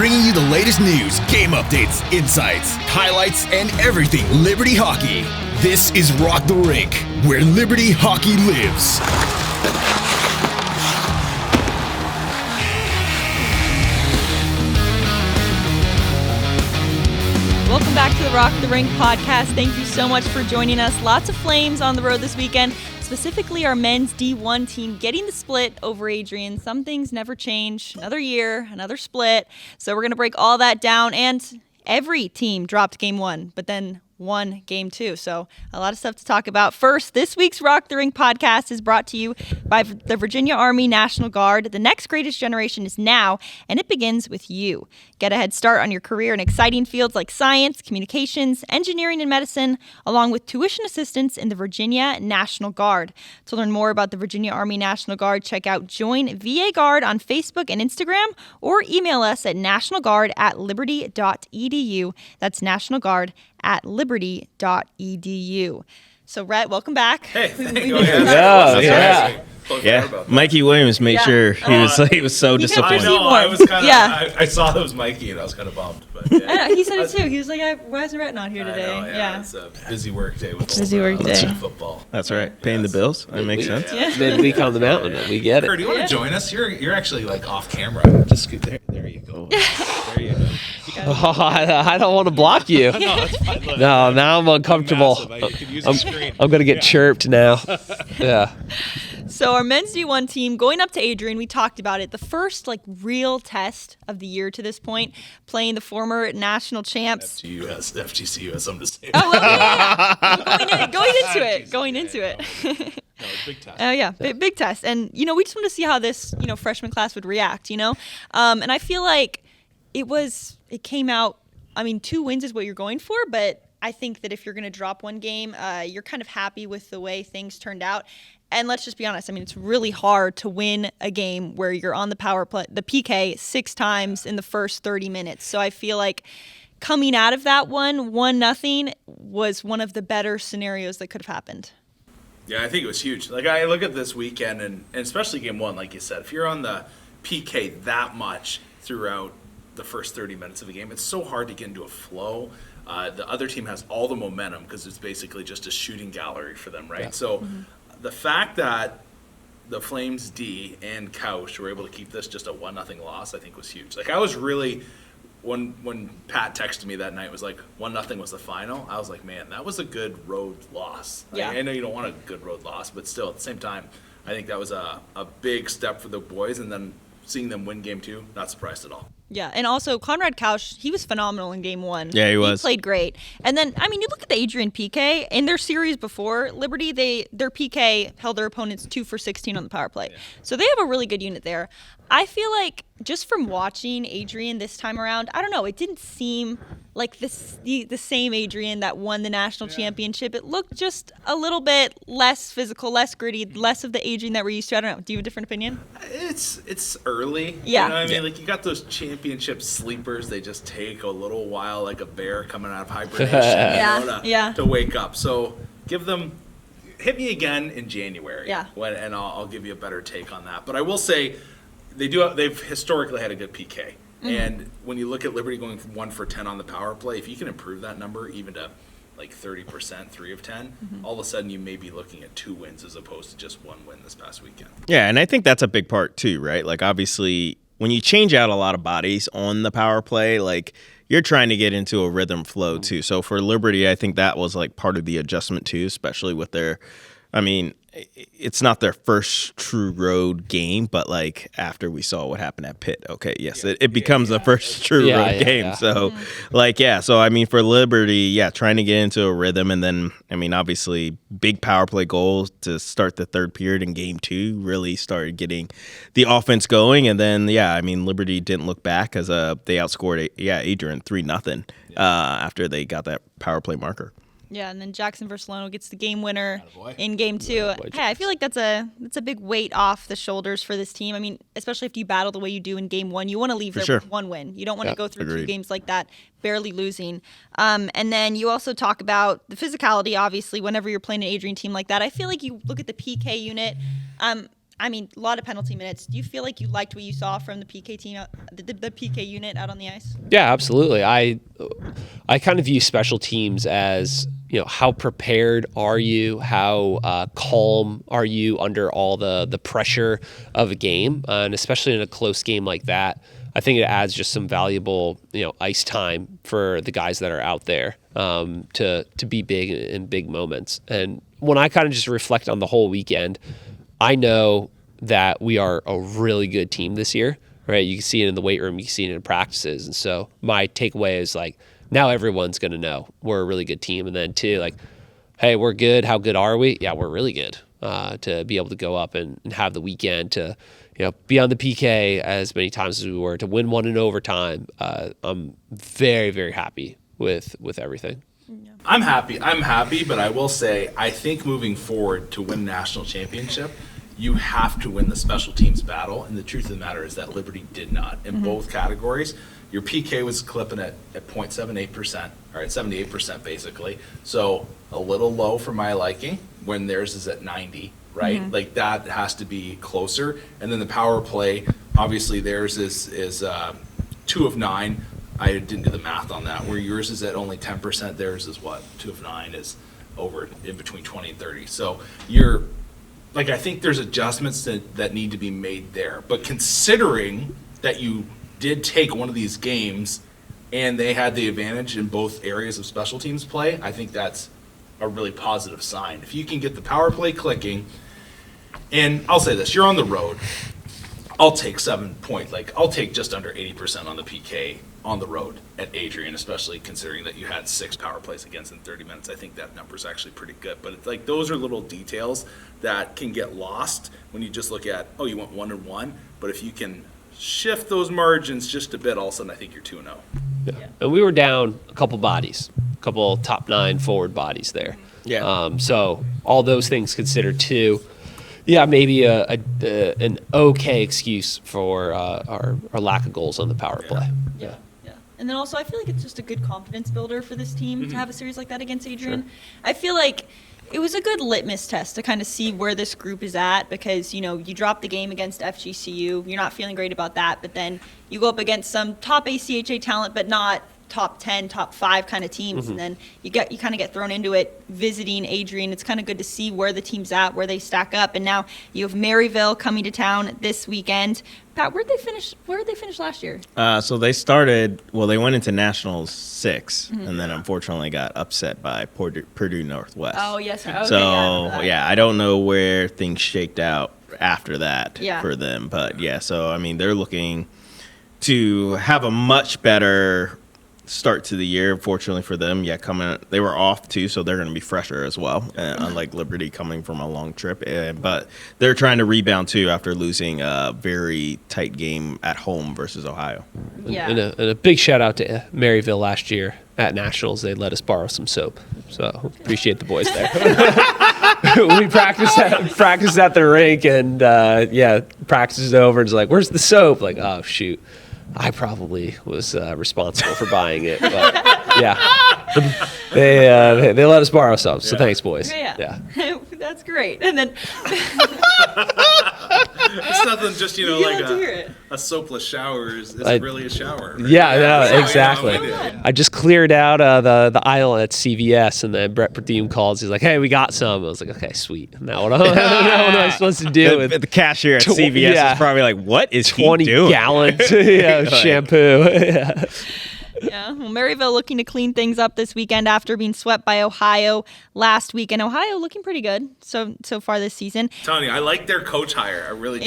bringing you the latest news, game updates, insights, highlights, and everything Liberty Hockey. This is Rock the Rink, where Liberty Hockey lives. Welcome back to the Rock the Rink podcast. Thank you so much for joining us. Lots of Flames on the road this weekend, specifically our men's D1 team getting the split over Adrian. Some things never change. Another year, another split. So we're going to break all that down. And every team dropped game one, but then won game two. So a lot of stuff to talk about. First, this week's Rock the Rink podcast is brought to you by the Virginia Army National Guard. The next greatest generation is now, and it begins with you. Get a head start on your career in exciting fields like science, communications, engineering, and medicine, along with tuition assistance in the Virginia National Guard. To learn more about the Virginia Army National Guard, check out Join VA Guard on Facebook and Instagram, or email us at nationalguard@liberty.edu. That's nationalguard@liberty.edu. So, Rhett, welcome back. Hey, thank you. Yeah. Mikey Williams made sure he was so disappointed. I know. I was kind of. I saw it was Mikey, and I was kind of bummed. But I know, he said it too. He was like, "Why isn't Rhett not here today?" I know, it's a busy work day with football. That's right. Paying the bills. That makes sense. Yeah. Midweek on the mountain. We get it. Kurt, do you want to join us? You're actually like off camera. Just scoot there. There you go. There you go. Oh, I don't want to block you. No, now I'm uncomfortable. I'm going to get chirped now. Yeah. So our men's D1 team going up to Adrian, we talked about it. The first real test of the year to this point, playing the former national champs. FGCU has something to say. Oh, well, yeah. Going into it. No, big test. Oh, yeah, big test. And, we just want to see how this, freshman class would react, And I feel like it came out, 2 wins is what you're going for, but I think that if you're going to drop one game, you're kind of happy with the way things turned out. And let's just be honest, it's really hard to win a game where you're on the power play, the PK, 6 times in the first 30 minutes. So I feel like coming out of that 1-0 was one of the better scenarios that could have happened. Yeah, I think it was huge. I look at this weekend, and especially game one, like you said, if you're on the PK that much throughout the first 30 minutes of a game, it's so hard to get into a flow. The other team has all the momentum because it's basically just a shooting gallery for them, right? Yeah. So the fact that the Flames D and Kausch were able to keep this just a 1-0 loss, I think was huge. I was really, when Pat texted me that night, was like 1-0 was the final, I was like, man, that was a good road loss. Yeah. I know you don't want a good road loss, but still at the same time, I think that was a big step for the boys, and then seeing them win game 2, not surprised at all. Yeah, and also Konrad Kausch, he was phenomenal in game 1. Yeah, he was. He played great. And then, you look at the Adrian PK, in their series before Liberty, their PK held their opponents 2 for 16 on the power play. Yeah. So they have a really good unit there. I feel like just from watching Adrian this time around, I don't know, it didn't seem like the same Adrian that won the national championship. It looked just a little bit less physical, less gritty, less of the Adrian that we're used to. I don't know. Do you have a different opinion? It's early. Yeah. You know what I mean? You got those championship sleepers. They just take a little while, like a bear coming out of hibernation, to wake up. So hit me again in January. Yeah. And I'll give you a better take on that. But I will say, they've historically had a good PK. Mm-hmm. And when you look at Liberty going from 1 for 10 on the power play, if you can improve that number even to 30%, 3 of 10, all of a sudden you may be looking at 2 wins as opposed to just 1 win this past weekend. Yeah, and I think that's a big part too, right? Obviously, when you change out a lot of bodies on the power play, you're trying to get into a rhythm flow too. So for Liberty, I think that was part of the adjustment too, especially with their, it's not their first true road game, but after we saw what happened at Pitt, okay, yes, it becomes the first true road game. Yeah. So so for Liberty, trying to get into a rhythm, and then obviously big power play goals to start the third period in game 2 really started getting the offense going, and then Liberty didn't look back as they outscored Adrian 3-0 after they got that power play marker. Yeah, and then Jackson Versalano gets the game winner in game 2. Hey, I feel like that's a big weight off the shoulders for this team. Especially if you battle the way you do in game 1, you want to leave there with 1 win. You don't want to go through 2 games like that, barely losing. And then you also talk about the physicality, obviously, whenever you're playing an Adrian team like that. I feel like you look at the PK unit. I mean, a lot of penalty minutes. Do you feel like you liked what you saw from the PK team, the PK unit out on the ice? Yeah, absolutely. I kind of view special teams as, how prepared are you? How calm are you under all the pressure of a game? And especially in a close game like that, I think it adds just some valuable, ice time for the guys that are out there to be big in big moments. And when I kind of just reflect on the whole weekend, I know that we are a really good team this year, right? You can see it in the weight room, you can see it in practices. And so my takeaway is like, now everyone's going to know we're a really good team. And then two, like, hey, we're good. How good are we? Yeah, we're really good to be able to go up and have the weekend to, be on the PK as many times as we were, to win one in overtime. I'm very, very happy with everything. I'm happy, but I will say, I think moving forward to win national championship, you have to win the special teams battle. And the truth of the matter is that Liberty did not in both categories. Your PK was clipping at 0.78%, or at 78% basically. So a little low for my liking when theirs is at 90, right? Like that has to be closer. And then the power play, obviously theirs is 2 of 9. I didn't do the math on that. Where yours is at only 10%, theirs is what? 2 of 9 is over in between 20 and 30. So you're, like, I think there's adjustments that need to be made there. But considering that you did take one of these games and they had the advantage in both areas of special teams play, I think that's a really positive sign. If you can get the power play clicking, and I'll say this, you're on the road, I'll take I'll take just under 80% on the PK on the road at Adrian, especially considering that you had 6 power plays against in 30 minutes. I think that number is actually pretty good. But it's like those are little details that can get lost when you just look at, oh, you went 1-1. But if you can shift those margins just a bit, all of a sudden I think you're 2-0. Yeah. And we were down a couple bodies, a couple top 9 forward bodies there. Yeah. So all those things considered too. Yeah, maybe an okay excuse for our lack of goals on the power play. Yeah. And then also, I feel like it's just a good confidence builder for this team to have a series like that against Adrian. Sure. I feel like it was a good litmus test to kind of see where this group is at because, you dropped the game against FGCU. You're not feeling great about that, but then you go up against some top ACHA talent, but not top 10, top 5 kind of teams, and then you kind of get thrown into it visiting Adrian. It's kind of good to see where the team's at, where they stack up, and now you have Maryville coming to town this weekend. Pat, where did they finish last year? So they went into Nationals 6, and then unfortunately got upset by Purdue Northwest. Oh, yes. Okay, So, I don't know where things shaked out after that for them. But, so, I mean, they're looking to have a much better start to the year. Fortunately for them, they were off too, so they're going to be fresher as well, unlike Liberty coming from a long trip. But they're trying to rebound too after losing a very tight game at home versus Ohio. Yeah. And a big shout out to Maryville last year at Nationals. They let us borrow some soap, so appreciate the boys there. We practiced at the rink, and practice is over, and it's like, where's the soap? Like, oh shoot, I probably was responsible for buying it, but they let us borrow some. So thanks, boys. Yeah. That's great. And then it's nothing just like a soapless shower is really a shower. Right? Yeah, no, exactly. I just cleared out the aisle at CVS, and then Brett Pradeem calls. He's like, "Hey, we got some." I was like, "Okay, sweet." Now what am I supposed to do? The cashier at CVS is probably like, "What is 20 he doing?" gallons of shampoo. Yeah, well, Maryville looking to clean things up this weekend after being swept by Ohio last week. And Ohio looking pretty good so far this season. I'm telling you, I like their coach hire. I really do.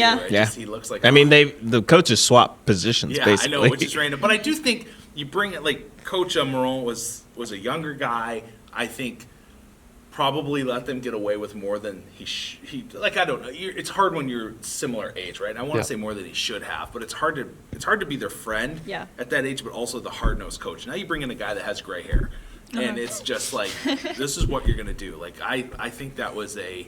He looks like the coaches swap positions, basically. I know, which is random. But I do think you bring it, like Coach Amaron was a younger guy. I think probably let them get away with more than he like, I don't know. It's hard when you're similar age, right? And I want to say more than he should have, but it's hard to be their friend at that age, but also the hard-nosed coach. Now you bring in a guy that has gray hair, and it's just like, this is what you're going to do. Like, I think that was I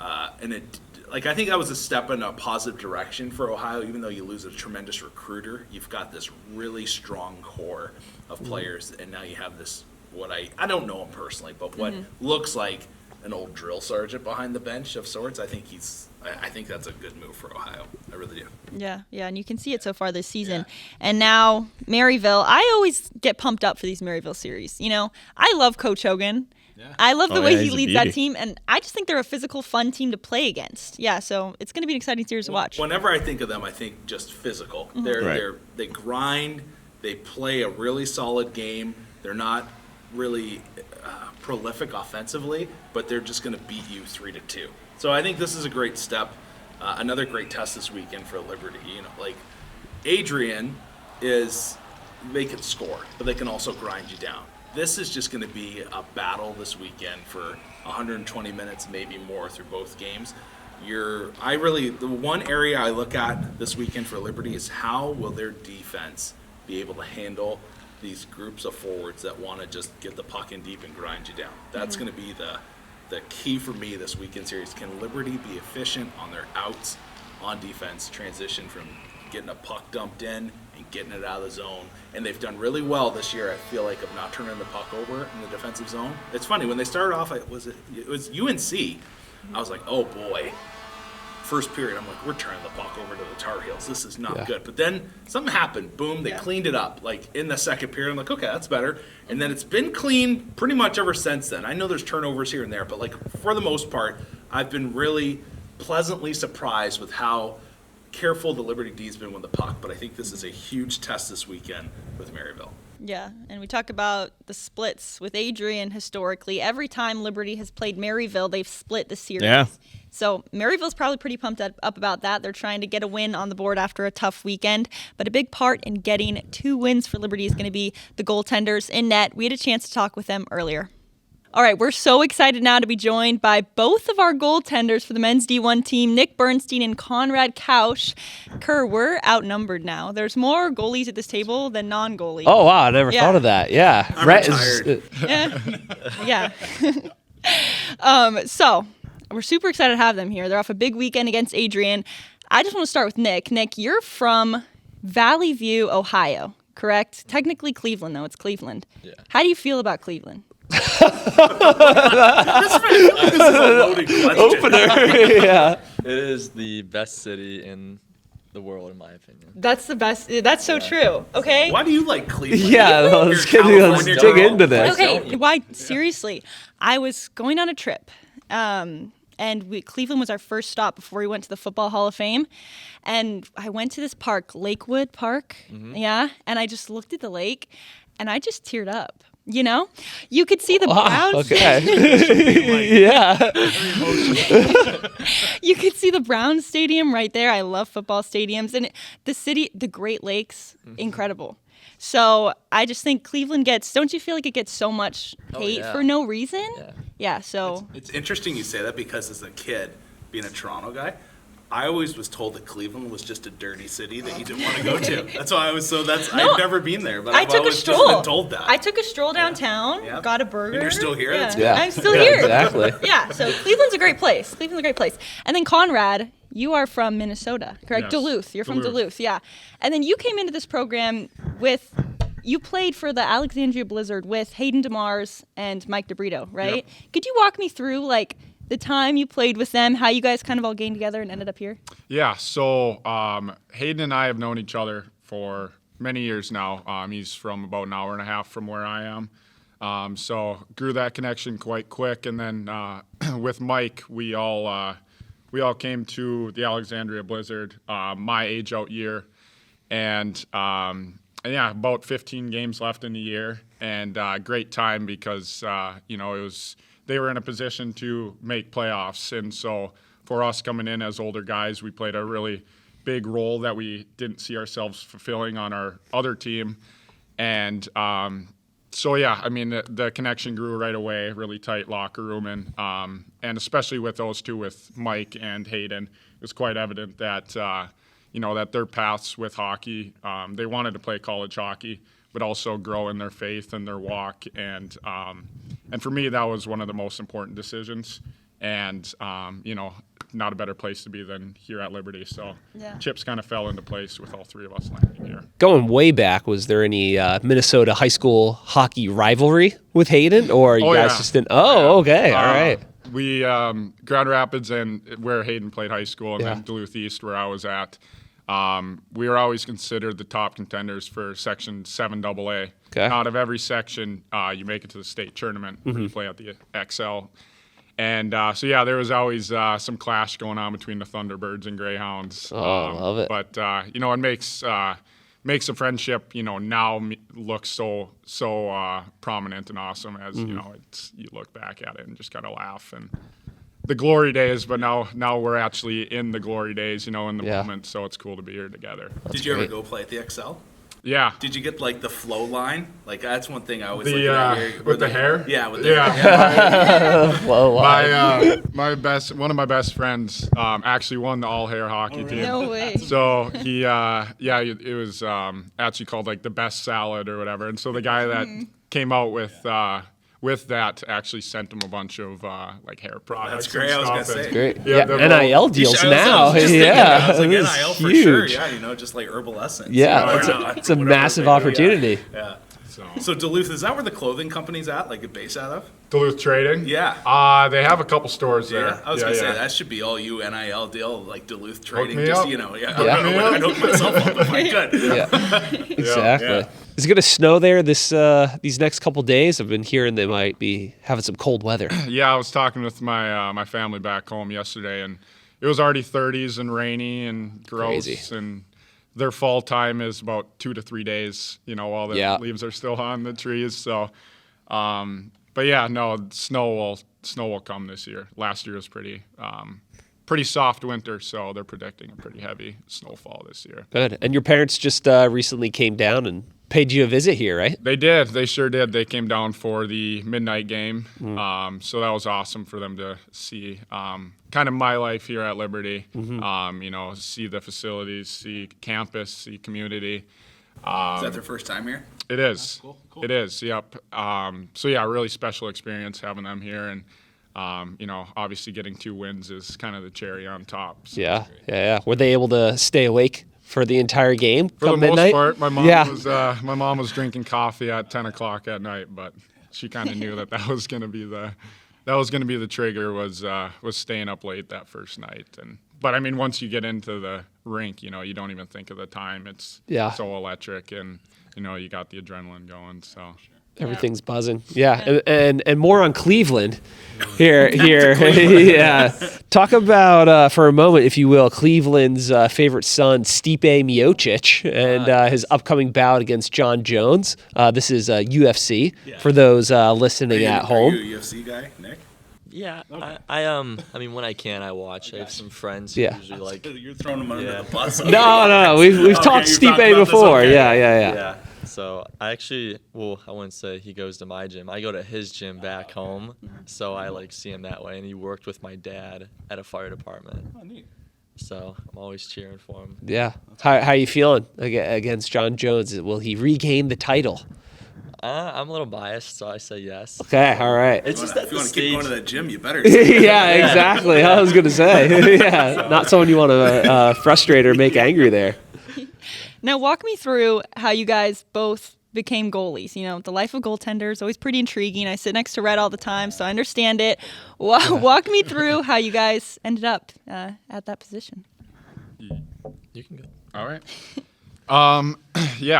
think that was a step in a positive direction for Ohio. Even though you lose a tremendous recruiter, you've got this really strong core of players, and now you have this, what I don't know him personally, but what looks like an old drill sergeant behind the bench of sorts. I think that's a good move for Ohio. I really do. Yeah, and you can see it so far this season. Yeah. And now Maryville. I always get pumped up for these Maryville series. I love Coach Hogan. Yeah. I love the way he leads that team, and I just think they're a physical, fun team to play against. Yeah, so it's going to be an exciting series to watch. Whenever I think of them, I think just physical. Mm-hmm. They grind. They play a really solid game. They're not really prolific offensively, but they're just going to beat you 3-2. So I think this is a great step. Another great test this weekend for Liberty. Adrian they can score, but they can also grind you down. This is just going to be a battle this weekend for 120 minutes, maybe more through both games. The one area I look at this weekend for Liberty is how will their defense be able to handle these groups of forwards that want to just get the puck in deep and grind you down. That's going to be the key for me this weekend series. Can Liberty be efficient on their outs on defense, transition from getting a puck dumped in and getting it out of the zone? And they've done really well this year, I feel like, of not turning the puck over in the defensive zone. It's funny, when they started off, it was UNC. I was like, oh boy. First period, I'm like, we're turning the puck over to the Tar Heels. This is not good. But then something happened. Boom, they cleaned it up. Like in the second period, I'm like, okay, that's better. And then it's been clean pretty much ever since then. I know there's turnovers here and there, but like for the most part, I've been really pleasantly surprised with how careful the Liberty D's been with the puck. But I think this is a huge test this weekend with Maryville. Yeah, and we talk about the splits with Adrian historically. Every time Liberty has played Maryville, they've split the series. Yeah. So Maryville's probably pretty pumped up about that. They're trying to get a win on the board after a tough weekend. But a big part in getting 2 wins for Liberty is going to be the goaltenders in net. We had a chance to talk with them earlier. All right, we're so excited now to be joined by both of our goaltenders for the men's D1 team, Nick Bernstein and Konrad Kausch. Kerr, we're outnumbered now. There's more goalies at this table than non-goalies. Oh, wow, I never thought of that. Yeah. I'm retired. Yeah. So we're super excited to have them here. They're off a big weekend against Adrian. I just want to start with Nick. Nick, you're from Valley View, Ohio, correct? Technically Cleveland, though. It's Cleveland. Yeah. How do you feel about Cleveland? This is a loaded question. Opener. Yeah. It is the best city in the world, in my opinion. That's the best. That's so true. Okay. Why do you like Cleveland? Yeah, let's dig into this. Okay. Why? Seriously, I was going on a trip. And Cleveland was our first stop before we went to the Football Hall of Fame. And I went to this park, Lakewood Park. Mm-hmm. Yeah. And I just looked at the lake and I just teared up. You could see the Browns. Okay. Yeah. You could see the Browns Stadium right there. I love football stadiums. And the city, the Great Lakes, incredible. So I just think Cleveland don't you feel like it gets so much hate for no reason? Yeah, so. It's interesting you say that because as a kid, being a Toronto guy, I always was told that Cleveland was just a dirty city that you didn't want to go to. That's why I was I've never been there, but I've always just been told that. I took a stroll downtown, got a burger. And you're still here? Yeah. I'm still here. Exactly. Yeah, so Cleveland's a great place. And then Konrad, you are from Minnesota, correct? Yes. Duluth. You're from Duluth, yeah. And then you came into this program you played for the Alexandria Blizzard with Hayden DeMars and Mike DeBrito, right? Yep. Could you walk me through, the time you played with them, how you guys kind of all gained together and ended up here? Yeah, so Hayden and I have known each other for many years now. He's from about an hour and a half from where I am. So grew that connection quite quick. And then with Mike, we all came to the Alexandria Blizzard my age out year. And about 15 games left in the year. And great time because, they were in a position to make playoffs. And so for us coming in as older guys, we played a really big role that we didn't see ourselves fulfilling on our other team. And the connection grew right away, really tight locker room. And especially with those two, with Mike and Hayden, it was quite evident that, that their paths with hockey, they wanted to play college hockey, but also grow in their faith and their walk. And for me, that was one of the most important decisions. And, not a better place to be than here at Liberty. So chips kind of fell into place with all three of us landing here. Going way back, was there any Minnesota high school hockey rivalry with Hayden? Or you guys just didn't? Oh, okay. All right. we Grand Rapids and where Hayden played high school, and Yeah. then Duluth East where I was at. We were always considered the top contenders for Section 7AA. Okay. Out of every section, you make it to the state tournament where you play at the XL. And there was always some clash going on between the Thunderbirds and Greyhounds. Oh, I love it. But it makes a friendship, now look so prominent and awesome as you look back at it and just kind of laugh and the glory days. But now we're actually in the glory days, in the moment. So it's cool to be here together. Did you ever go play at the XL? Yeah. Did you get like the flow line? Like that's one thing I always The like here. with the hair. Yeah, with the hair. Whoa, wow. One of my best friends actually won the all hair hockey team. No way. So he it was actually called like the best salad or whatever. And so the guy that came out with that actually sent him a bunch of like hair products. That's great. I was gonna and say. Great. Yeah, Yeah, the NIL deals now. I was like This NIL is for huge. sure. Yeah, just like herbal essence. Yeah, it's a massive opportunity. Yeah. So So Duluth, is that where the clothing company's at? Like a base out of? Duluth Trading. Yeah. They have a couple stores there. Yeah, I was gonna say that should be all you NIL deal, like Duluth Trading. me Just up. Yeah, Yeah. I don't know when I'd hook myself up if I could. Yeah, exactly. Yeah. Is it going to snow there these next couple days? I've been hearing they might be having some cold weather. Yeah, I was talking with my family back home yesterday, and it was already 30s and rainy and gross. Crazy. And their fall time is about 2 to 3 days. While the leaves are still on the trees. So, but yeah, no, snow will come this year. Last year was pretty soft winter, so they're predicting a pretty heavy snowfall this year. Good. And your parents just recently came down and paid you a visit here, right? They did. They sure did. They came down for the midnight game. So that was awesome for them to see kind of my life here at Liberty. See the facilities, see campus, see community. Is that their first time here? It is. Cool. It is, yep. Really special experience having them here. And, obviously getting 2 wins is kind of the cherry on top. So. Yeah. Were they able to stay awake for the entire game For come the midnight? most part, my mom was drinking coffee at 10 o'clock at night, but she kind of knew that was going to be the trigger was staying up late that first night. But I mean, once you get into the rink, you don't even think of the time. It's so electric, and you got the adrenaline going. So. Everything's buzzing. Yeah, and more on Cleveland here. Yeah, talk about for a moment, if you will, Cleveland's favorite son, Stipe Miocic, and his upcoming bout against John Jones. This is UFC for those listening at home. Are you a UFC guy, Nick? Yeah, I mean, when I can, I watch. I have some friends who Yeah. usually like. You're throwing him under Yeah. the bus. No. We've Okay, talked you've Stipe talked about this, before. okay. Yeah. Yeah. So I actually, I wouldn't say he goes to my gym. I go to his gym back home, so I like see him that way. And he worked with my dad at a fire department. Oh, neat. So I'm always cheering for him. Yeah. How you feeling against John Jones? Will he regain the title? I'm a little biased, so I say yes. Okay. All right. It's just If at you the want to keep stage. going to that gym, you better. say Yeah, exactly. I was gonna say. Yeah, not someone you want to frustrate or make angry there. Now, walk me through how you guys both became goalies. The life of goaltender is always pretty intriguing. I sit next to Red all the time, so I understand it. Walk me through how you guys ended up at that position. You can go. All right.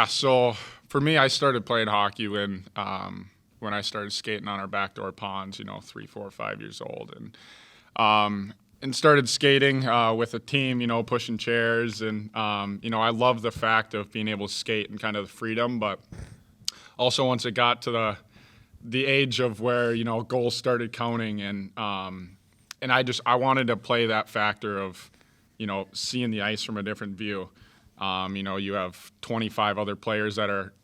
So for me, I started playing hockey when I started skating on our backdoor ponds, 3, 4, 5 years old. And started skating with a team, pushing chairs. And, I love the fact of being able to skate and kind of the freedom. But also once it got to the age of where, goals started counting. And I wanted to play that factor of, seeing the ice from a different view. You have 25 other players that are,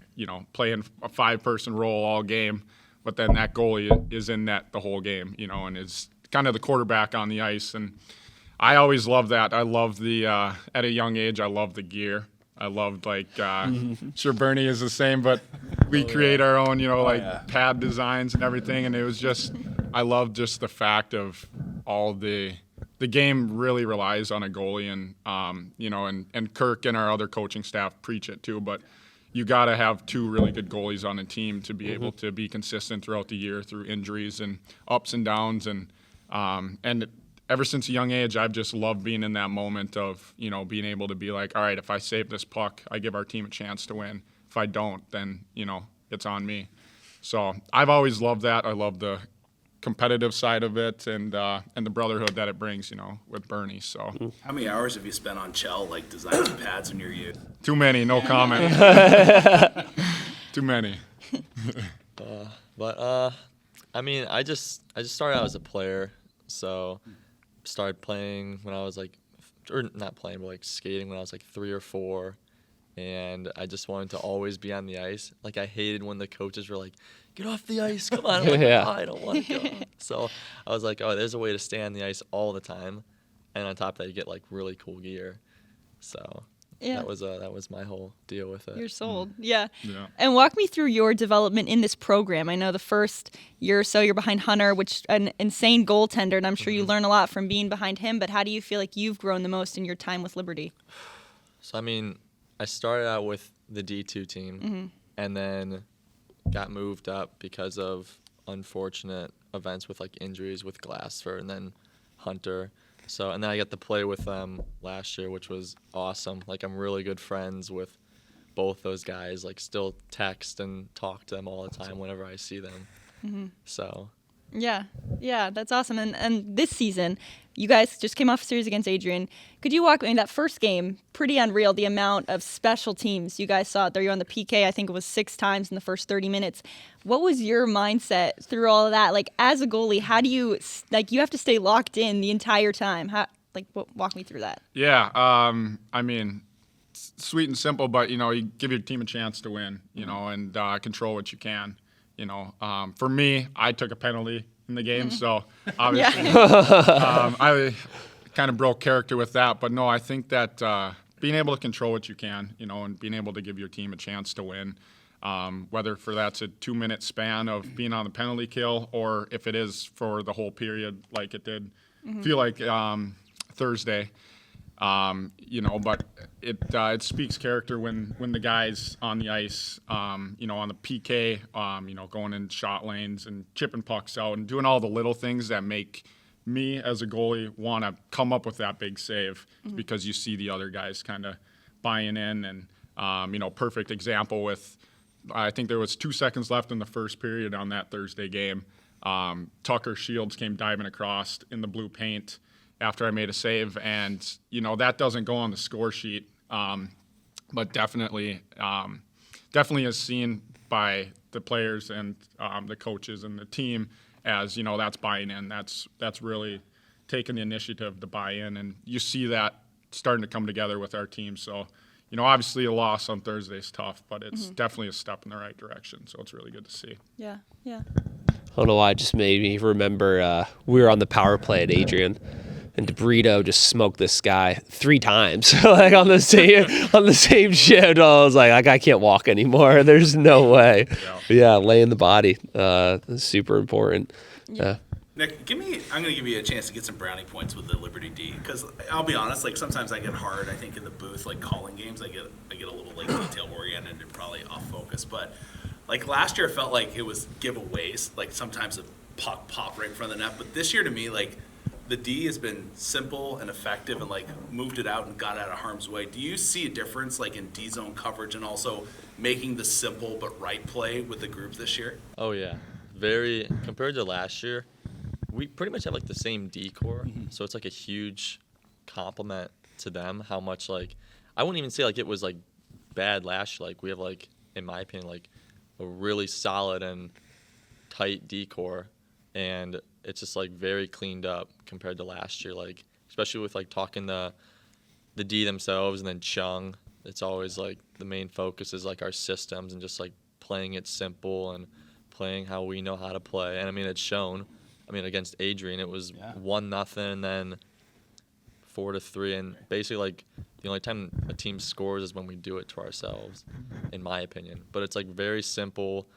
playing a 5-person role all game. But then that goalie is in net the whole game, and is kind of the quarterback on the ice. And I always loved that. I loved the at a young age, I loved the gear. I loved sure Bernie is the same, but we create our own, pad designs and everything. And it was just, I loved just the fact of all the game really relies on a goalie, and and Kirk and our other coaching staff preach it too. But you got to have 2 really good goalies on a team to be able to be consistent throughout the year through injuries and ups and downs. And And ever since a young age, I've just loved being in that moment of, being able to be like, all right, if I save this puck, I give our team a chance to win. If I don't, then, it's on me. So I've always loved that. I love the competitive side of it and the brotherhood that it brings, with Bernie. So How many hours have you spent on Chell, like designing pads in your youth? too many, no comment. Too many. I just started out as a player, so started playing when I was not playing, but skating when I was 3 or 4, and I just wanted to always be on the ice. I hated when the coaches were like, "Get off the ice, come on!" I'm like, Yeah. "Oh, I don't want to go." So I was like, "Oh, there's a way to stay on the ice all the time," and on top of that, you get really cool gear. So Yeah. that was my whole deal with it. You're sold. Yeah. Yeah. And walk me through your development in this program. I know the first year or so you're behind Hunter, which an insane goaltender, and I'm sure you learn a lot from being behind him, but how do you feel like you've grown the most in your time with Liberty? So, I started out with the D2 team and then got moved up because of unfortunate events with injuries with Glassford and then Hunter. So, and then I got to play with them last year, which was awesome. I'm really good friends with both those guys. Still text and talk to them all the time whenever I see them. So. Yeah, that's awesome. And this season, you guys just came off a series against Adrian. Could you walk me that first game? Pretty unreal, the amount of special teams you guys saw out there. You're on the PK, I think it was 6 times in the first 30 minutes. What was your mindset through all of that? As a goalie, how do you, you have to stay locked in the entire time. How, walk me through that. Yeah, sweet and simple, but, you give your team a chance to win, and control what you can. For me, I took a penalty in the game, so obviously I kind of broke character with that. But no, I think that being able to control what you can, and being able to give your team a chance to win, whether for that's a 2-minute span of being on the penalty kill or if it is for the whole period like it did feel like Thursday. But it speaks character when the guys on the ice, on the PK, going in shot lanes and chipping pucks out and doing all the little things that make me as a goalie want to come up with that big save because you see the other guys kind of buying in and, perfect example with, I think there was 2 seconds left in the first period on that Thursday game. Tucker Shields came diving across in the blue paint after I made a save, and that doesn't go on the score sheet, but definitely is seen by the players and the coaches and the team as that's buying in. That's really taking the initiative to buy in, and you see that starting to come together with our team. So, obviously a loss on Thursday is tough, but it's definitely a step in the right direction. So it's really good to see. Yeah. I don't know why it just made me remember we were on the power play at Adrian. And DeBrito just smoked this guy 3 times, on the same shift. I was like, I can't walk anymore. There's no way. Yeah, laying the body, super important. Yeah. Nick, I'm going to give you a chance to get some brownie points with the Liberty D, because I'll be honest, sometimes I get hard. I think in the booth, calling games, I get a little detail oriented and probably off focus. But last year, it felt like it was giveaways. Sometimes a puck pop right in front of the net. But this year, to me, the D has been simple and effective and moved it out and got out of harm's way. Do you see a difference in D zone coverage and also making the simple but right play with the group this year? Oh yeah, very compared to last year. We pretty much have the same D core, so it's a huge compliment to them. How much I wouldn't even say it was bad last year. We have in my opinion a really solid and tight D core, and it's just very cleaned up compared to last year. Especially with talking the D themselves and then Chung. It's always the main focus is our systems and just playing it simple and playing how we know how to play. And it's shown. Against Adrian, it was 1-0 and then 4-3, and basically the only time a team scores is when we do it to ourselves, in my opinion. But it's very simple.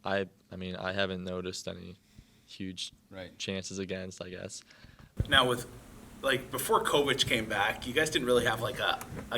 I haven't noticed any huge chances against, I guess. Now with before Kovac came back, you guys didn't really have a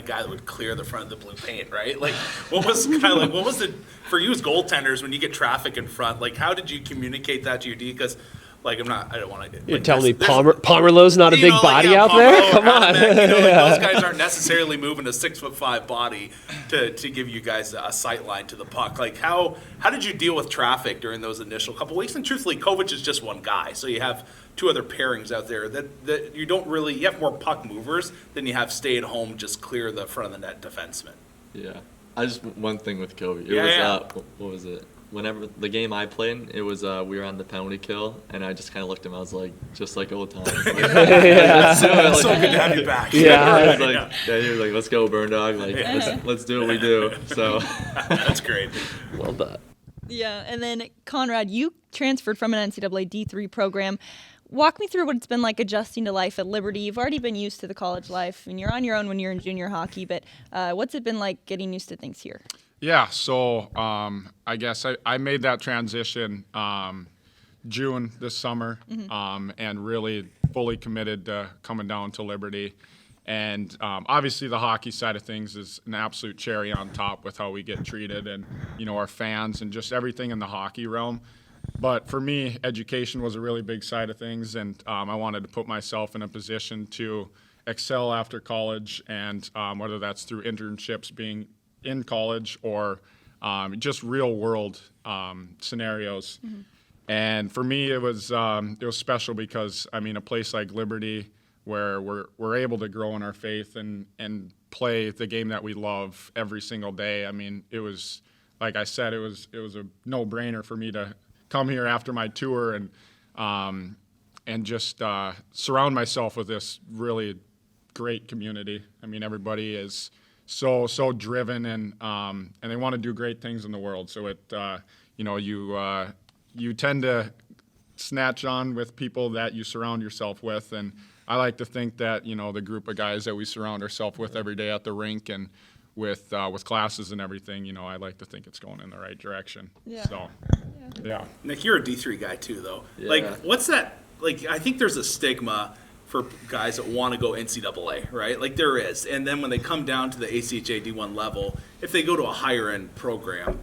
guy that would clear the front of the blue paint, right? What was for you as goaltenders when you get traffic in front? How did you communicate that to your D? Because Like, I don't want to. You're telling me Pomerleau's not a big body out there? Come on. Those guys aren't necessarily moving a 6'5" body to give you guys a sight line to the puck. Like, how did you deal with traffic during those initial couple weeks? And truthfully, Kovac is just one guy, so you have two other pairings out there that you don't really. You have more puck movers than you have stay at home, just clear the front of the net defenseman. Yeah, I just one thing with Kobe. What was it? Whenever the game I played, it was we were on the penalty kill, and I just kind of looked at him. I was like, just like old times. Like, It's so good to have you back. Yeah, he was like, let's go, Burn Dog. Like, let's do what we do. So that's great. Well done. Yeah, and then Konrad, you transferred from an NCAA D3 program. Walk me through what it's been like adjusting to life at Liberty. You've already been used to the college life, and you're on your own when you're in junior hockey, but what's it been like getting used to things here? Yeah, so I guess I made that transition June this summer, and really fully committed to coming down to Liberty. And obviously the hockey side of things is an absolute cherry on top with how we get treated and, our fans and just everything in the hockey realm. But for me, education was a really big side of things, and I wanted to put myself in a position to excel after college, and whether that's through internships, being in college, or just real world scenarios. And for me, it was special because a place like Liberty, where we're able to grow in our faith and play the game that we love every single day. It was, like I said, it was a no-brainer for me to come here after my tour and just surround myself with this really great community. Everybody is so driven, and they want to do great things in the world. So it you tend to snatch on with people that you surround yourself with, and I like to think that the group of guys that we surround ourselves with every day at the rink and with classes and everything, I like to think it's going in the right direction. Yeah. So yeah. Nick, you're a D3 guy too, though. Yeah. Like, what's that? Like, I think there's a stigma for guys that want to go NCAA, right? Like, there is. And then when they come down to the ACHA D1 level, if they go to a higher end program,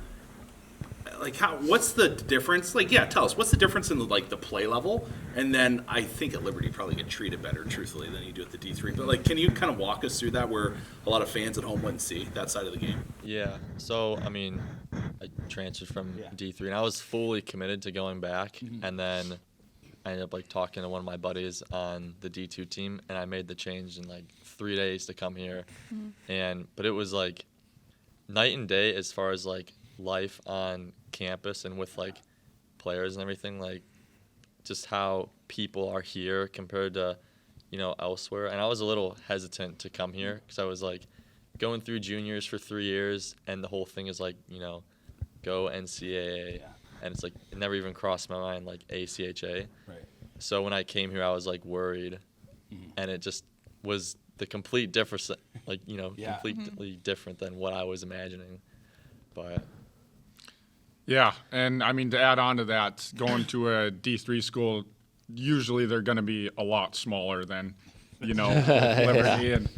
like, what's the difference? Like, yeah, tell us, what's the difference in the play level? And then I think at Liberty you probably get treated better, truthfully, than you do at the D3. But can you kind of walk us through that, where a lot of fans at home wouldn't see that side of the game? Yeah. So I transferred from D3, and I was fully committed to going back, and then I ended up talking to one of my buddies on the D2 team, and I made the change in 3 days to come here. But it was night and day as far as life on campus and with players and everything, just how people are here compared to elsewhere. And I was a little hesitant to come here because I was going through juniors for 3 years, and the whole thing is go NCAA, and it's it never even crossed my mind ACHA. Right. So when I came here, I was worried, and it just was the complete difference, completely different than what I was imagining. But Yeah, and to add on to that, going to a D3 school, usually they're going to be a lot smaller than, Liberty. And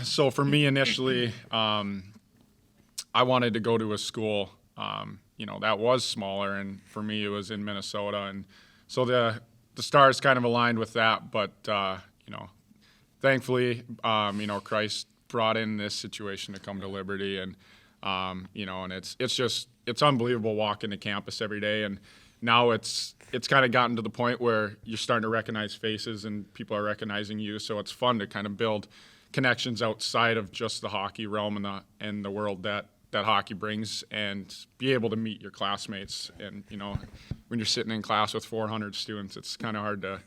so for me initially, I wanted to go to a school, that was smaller, and for me it was in Minnesota, and so the stars kind of aligned with that. But thankfully, Christ brought in this situation to come to Liberty, and and it's unbelievable walking to campus every day. And now it's kind of gotten to the point where you're starting to recognize faces and people are recognizing you. So it's fun to kind of build connections outside of just the hockey realm and the world that hockey brings, and be able to meet your classmates. And, when you're sitting in class with 400 students, it's kind of hard to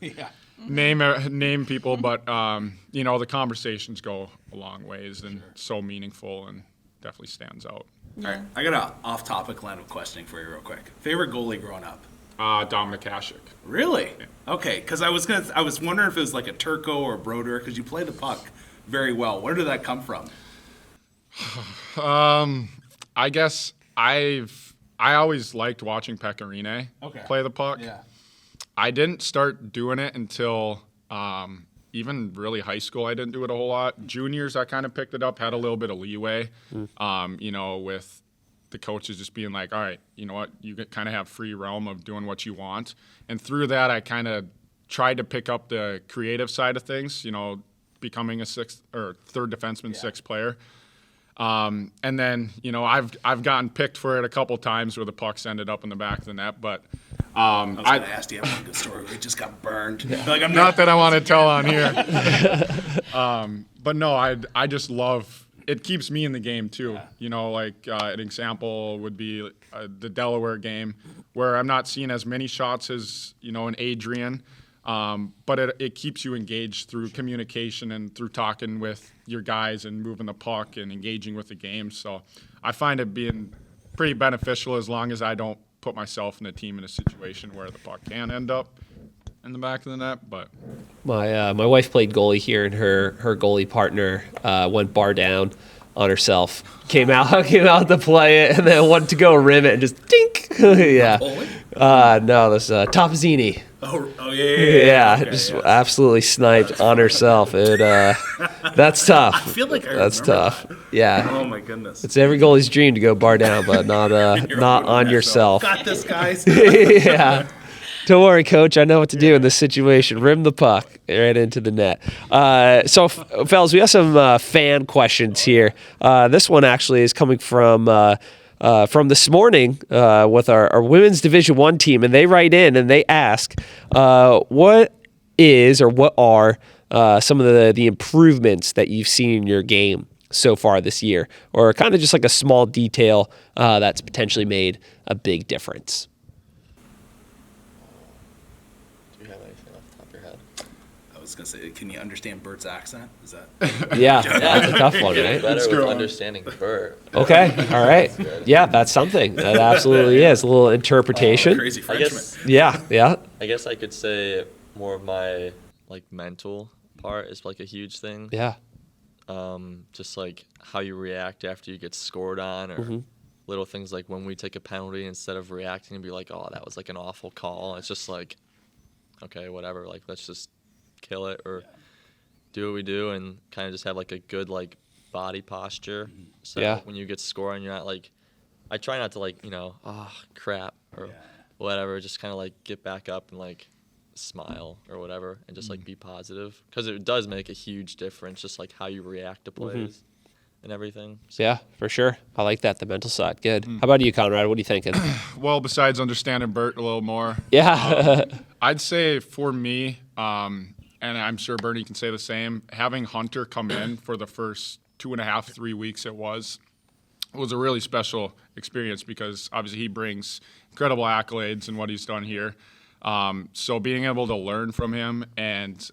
name people, but, the conversations go a long ways, and so meaningful, and definitely stands out. All right, I got an off-topic line of questioning for you real quick. Favorite goalie growing up? Dominic Hasek. Really? Yeah. Okay, because I was wondering if it was a Turco or a Broder, because you play the puck very well. Where did that come from? I guess I always liked watching Pecorine play the puck. Yeah. I didn't start doing it until even really high school. I didn't do it a whole lot. Juniors, I kind of picked it up, had a little bit of leeway, with the coaches just being like, all right, you know what, you kind of have free realm of doing what you want. And through that, I kind of tried to pick up the creative side of things, you know, becoming a third defenseman, sixth player. And then, you know, I've gotten picked for it a couple times where the pucks ended up in the back of the net, but I was going to ask you about a good story where it just got burned. Like, not that I want to tell on here. But no, I just love, it keeps me in the game too. Yeah. You know, like an example would be the Delaware game where I'm not seeing as many shots as, you know, an Adrian. But it keeps you engaged through communication and through talking with your guys and moving the puck and engaging with the game. So I find it being pretty beneficial as long as I don't put myself and the team in a situation where the puck can end up in the back of the net. But my wife played goalie here, and her goalie partner went bar down on herself. Came out to play it, and then went to go rim it and just dink. Yeah. No, this Topzini. Oh yeah. Okay, just absolutely sniped on herself. That's tough. I feel like that's tough. That. Yeah. Oh my goodness. It's every goalie's dream to go bar down, but not on yourself. Got this, guys. Yeah. Don't worry, Coach. I know what to do in this situation. Rim the puck right into the net. So, fellas, we have some fan questions here. This one actually is coming from this morning with our women's Division I team, and they write in and they ask, what are some of the improvements that you've seen in your game so far this year, or kind of just like a small detail that's potentially made a big difference? I was going to say, can you understand Bert's accent? Is that? Yeah, that's a tough one, right? Better with understanding Bert. Okay, all right. Yeah, that's something. That absolutely is. A little interpretation. Crazy Frenchman. Yeah. I guess I could say more of my, like, mental part is, like, a huge thing. Yeah. Just, like, how you react after you get scored on, or little things like when we take a penalty, instead of reacting and be like, oh, that was, like, an awful call. It's just like, okay, whatever. Like, let's just kill it, or do what we do, and kind of just have like a good like body posture. So when you get scored, and you're not like, I try not to like, you know, crap or whatever. Just kind of like get back up and like smile or whatever, and just like be positive, because it does make a huge difference, just like how you react to plays and everything. So. Yeah, for sure. I like that, the mental side. Good. How about you, Konrad? What are you thinking? Well, besides understanding Bert a little more, I'd say for me, and I'm sure Bernie can say the same, having Hunter come in for the first 2.5, 3 weeks it was a really special experience, because obviously he brings incredible accolades in what he's done here. So being able to learn from him and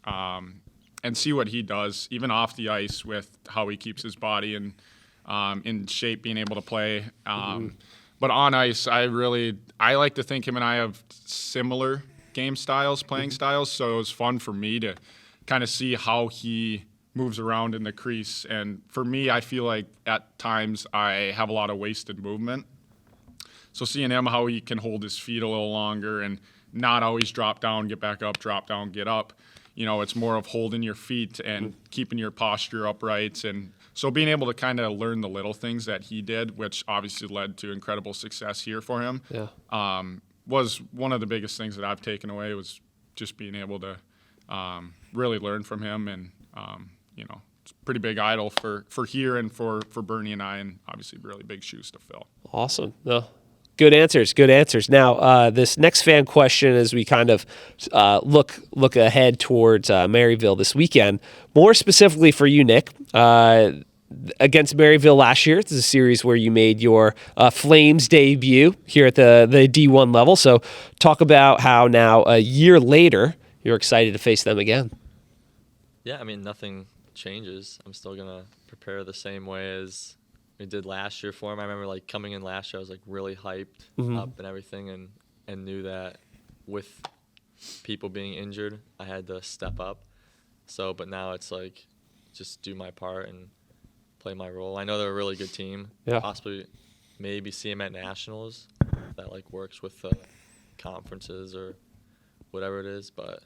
see what he does, even off the ice, with how he keeps his body in shape, being able to play. But on ice, I like to think him and I have similar game styles, playing styles, so it was fun for me to kind of see how he moves around in the crease. And for me, I feel like at times I have a lot of wasted movement. So seeing him, how he can hold his feet a little longer and not always drop down, get back up, drop down, get up. You know, it's more of holding your feet and keeping your posture upright. And so being able to kind of learn the little things that he did, which obviously led to incredible success here for him, was one of the biggest things that I've taken away, was just being able to really learn from him. And, you know, it's a pretty big idol for here and for Bernie and I, and obviously really big shoes to fill. Awesome. No, good answers. Now, this next fan question, as we kind of look ahead towards Maryville this weekend, more specifically for you, Nick, against Maryville last year. This is a series where you made your Flames debut here at the D1 level. So talk about how now, a year later, you're excited to face them again. Yeah, I mean, nothing changes. I'm still going to prepare the same way as we did last year for him. I remember like coming in last year, I was like really hyped up and everything, and knew that with people being injured, I had to step up. So, but now it's like just do my part and play my role. I know they're a really good team. Yeah. Possibly maybe see them at nationals. That like works with the conferences or whatever it is, but.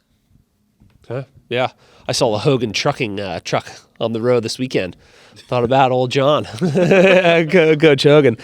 Yeah, I saw a Hogan trucking truck on the road this weekend. Thought about old John, Coach Hogan.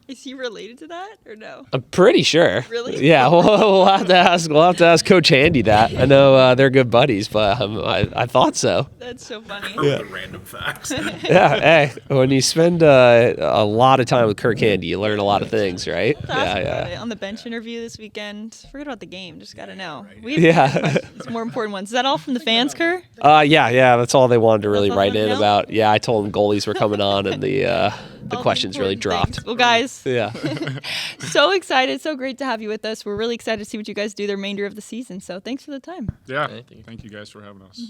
Is he related to that or no? I'm pretty sure. Really? Yeah, we'll have to ask Coach Andy that. I know they're good buddies, but I thought so. That's so funny. The random facts. Yeah, hey, when you spend a lot of time with Kirk Andy, you learn a lot of things, right? Ask about it. On the bench interview this weekend, forget about the game. Just got to know. It's more important ones. Is that all from the fans, Kerr? Yeah, that's all they wanted to really all write they in know? about. Yeah, I told them goalies were coming on, and the questions really Important dropped. things. Well, guys, Yeah. so excited. So great to have you with us. We're really excited to see what you guys do the remainder of the season. So thanks for the time. Yeah. Thank you. Thank you guys for having us.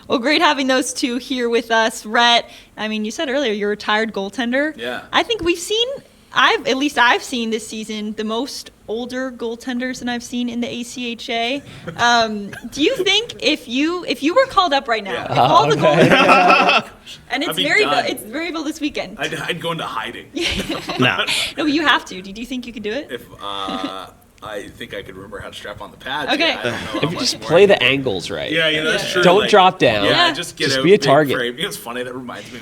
Well, great having those two here with us. Rhett, I mean, you said earlier you're a retired goaltender. Yeah. I think we've seen, I've seen this season the most older goaltenders than I've seen in the ACHA. Do you think if you were called up right now, if all the goaltenders, and it's I'd be done. Maryville this weekend. I'd go into hiding. No, you have to. Do you think you could do it? If I think I could remember how to strap on the pads. Okay. Yeah, I don't know how If you much just more play I the can do. angles right. Yeah, that's true. Don't drop down. Yeah, just Just out be a big target. frame. You know, it's funny. That reminds me.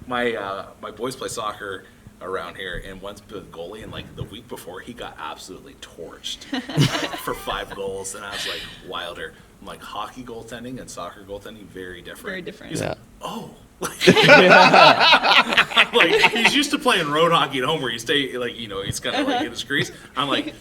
My boys play soccer around here, and once the goalie, and like the week before, he got absolutely torched for 5 goals, and I was like, Wilder. I'm like, hockey goaltending and soccer goaltending, very different. Very different. He's Yeah. like, oh. Like, he's used to playing road hockey at home where you stay, like, you know, he's kind of like in his crease. I'm like,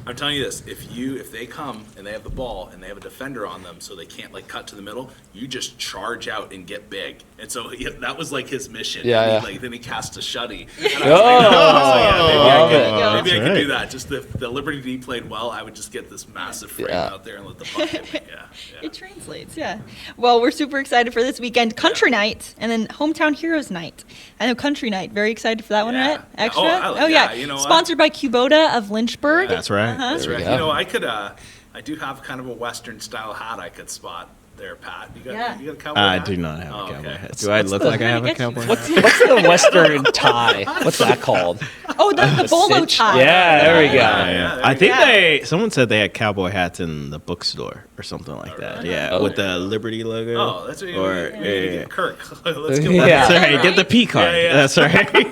I'm telling you this, if they come and they have the ball and they have a defender on them so they can't like cut to the middle, you just charge out and get big. And so that was like his mission. Yeah, and yeah. then he cast a shutty. And I was like, maybe I could do that. Just if the Liberty D played well, I would just get this massive frame out there and let the puck hit me. Yeah. It translates, yeah. Well, we're super excited for this weekend. Country night and then Hometown Heroes night. I know Country night. Very excited for that one, Yeah. right? Extra? Oh, yeah. you know what? Sponsored by Kubota of Lynchburg. That's right. That's There we right. go. You know, I could. I do have kind of a Western style hat I could spot there, Pat. You got a cowboy I hat? do not have Oh, a cowboy okay. hat. Do I look like I have a cowboy hat? What's the Western tie? What's that called? Oh, the bolo cinch? tie. Yeah, there we go. Yeah, I think Yeah. someone said they had cowboy hats in the bookstore or something like that. Yeah, Oh. with the Liberty logo. Oh, that's what you Or get Kirk. Let's go. Yeah. That's right. Get the P card. Yeah. That's right. We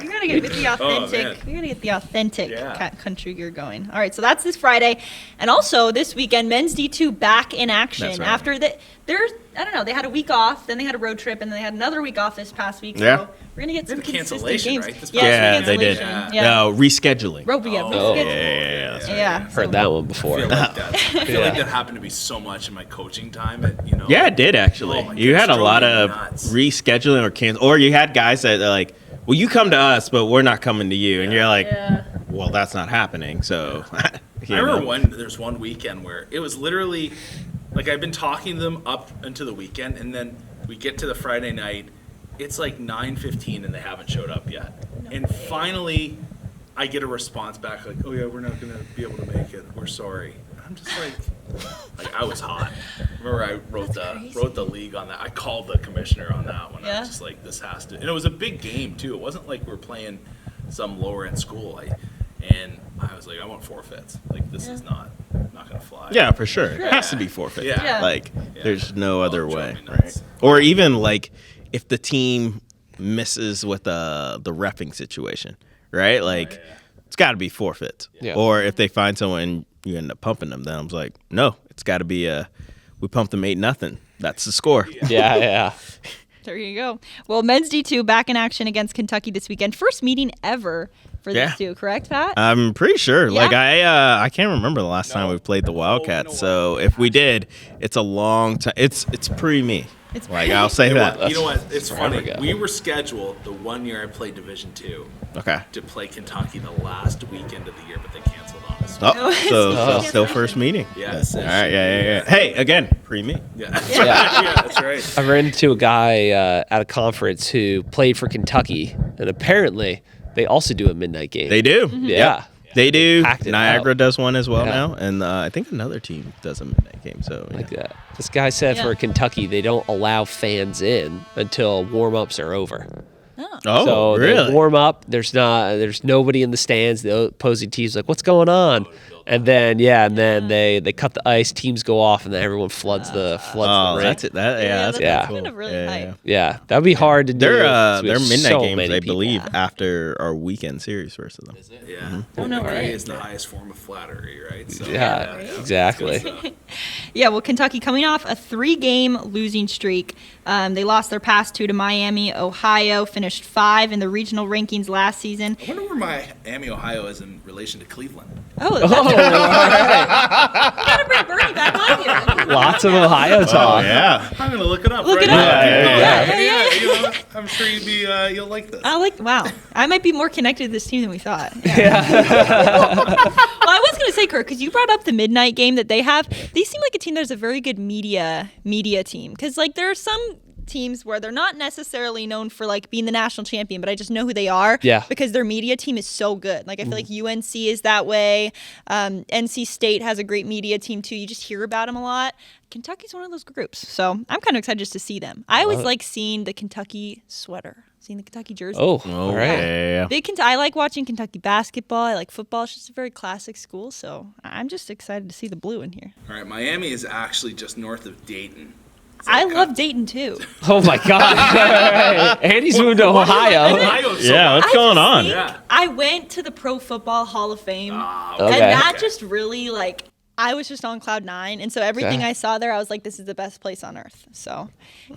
gotta get the authentic. man. We gotta get the authentic Yeah. country gear going. All right, so that's this Friday, and also this weekend, men's D2 back in action That's right. after I don't know. They had a week off, then they had a road trip, and then they had another week off this past week. Yeah. So we're gonna get some They had a consistent cancellation, games. right, this Yeah, past Yeah, they did. cancellation. Yeah. No, rescheduling. Oh. Yeah. Yeah. Heard that one before. I feel like that happened to be so much in my coaching time. Yeah, it did actually. Oh my You God, had a drove lot me of nuts. rescheduling or cancel, or you had guys that are like, "Well, you come to us, but we're not coming to you," and you're like, Yeah. "Well, that's not happening." So, you I remember know. there's one weekend where it was literally like I've been talking to them up until the weekend, and then we get to the Friday night. It's like 9:15 and they haven't showed up yet. And finally, I get a response back like, "Oh yeah, we're not gonna be able to make it. We're sorry." I'm just like I was hot. Remember, I wrote the league on that. I called the commissioner on that one. I Yeah. was just like, this has to. And it was a big game too. It wasn't like we're playing some lower end school. And I was like, I want forfeits. Like this is not gonna fly. Yeah, for sure. It has to be forfeit. Yeah. Yeah. Like, Yeah. there's no other drove way, me nuts. right? Or even like if the team misses with the reffing situation, right? Like, it's got to be forfeit. Yeah. Or if they find someone and you end up pumping them, then I was like, no, it's got to be we pumped them 8-0. That's the score. Yeah. There you go. Well, men's D2 back in action against Kentucky this weekend. First meeting ever for these two, correct, Pat? I'm pretty sure. Yeah? Like I can't remember the last time we played the Wildcats. So if we did, it's a long time. It's pre-me. It's Like I'll say that. You know what? It's forever funny. ago. We were scheduled the one year I played Division II Okay. to play Kentucky the last weekend of the year, but they canceled on us. Oh, so still first meeting. Yes. All right. Yeah. Hey, again, pre-me. Yeah. Yeah, that's right. I ran into a guy at a conference who played for Kentucky, and apparently they also do a midnight game. They do. Yeah. They do. Packed it Niagara out. does one as well Yeah. now, and I think another team does a midnight game. So yeah. Like that. This guy said Yeah. for Kentucky, they don't allow fans in until warm-ups are over. Oh, So really? they warm up. There's nobody in the stands. The opposing team's like, "What's going on?" And then they cut the ice, teams go off, and then everyone floods the rink. That's it. That's yeah. cool. kind of really hype. Yeah, that'd be hard to do. They're 'cause we they're have midnight so games, many I people. believe, after our weekend series versus them. Yeah. Oh, no Victory way. is the highest form of flattery, right? So, Yeah, exactly. Yeah, well, Kentucky coming off a 3-game losing streak. They lost their past 2 to Miami. Ohio finished 5 in the regional rankings last season. I wonder where Miami, Ohio is in relation to Cleveland. Oh, that's all right. gotta bring Bernie back on here. Lots of Ohio talk. Yeah. I'm gonna look it up. Look right it up. now. Yeah. You know, I'm sure you'll like this. Wow. I might be more connected to this team than we thought. Yeah. Well, I was going to say, Kurt, because you brought up the midnight game that they have. They seem like a team that's a very good media team. Because, like, there are some teams where they're not necessarily known for, like, being the national champion, but I just know who they are. Yeah. Because their media team is so good. Like, I feel like UNC is that way. NC State has a great media team, too. You just hear about them a lot. Kentucky's one of those groups. So I'm kind of excited just to see them. I always like seeing the Kentucky sweater. Seeing the Kentucky jersey. Oh, all right. Yeah. I like watching Kentucky basketball. I like football. It's just a very classic school, so I'm just excited to see the blue in here. All right, Miami is actually just north of Dayton. I love Dayton too. Oh my God! And he's moved to Ohio. Ohio's so Yeah, what's going on? Yeah. I went to the Pro Football Hall of Fame, Okay. and that just really I was just on cloud 9, and so everything Okay. I saw there, I was like, this is the best place on earth. So,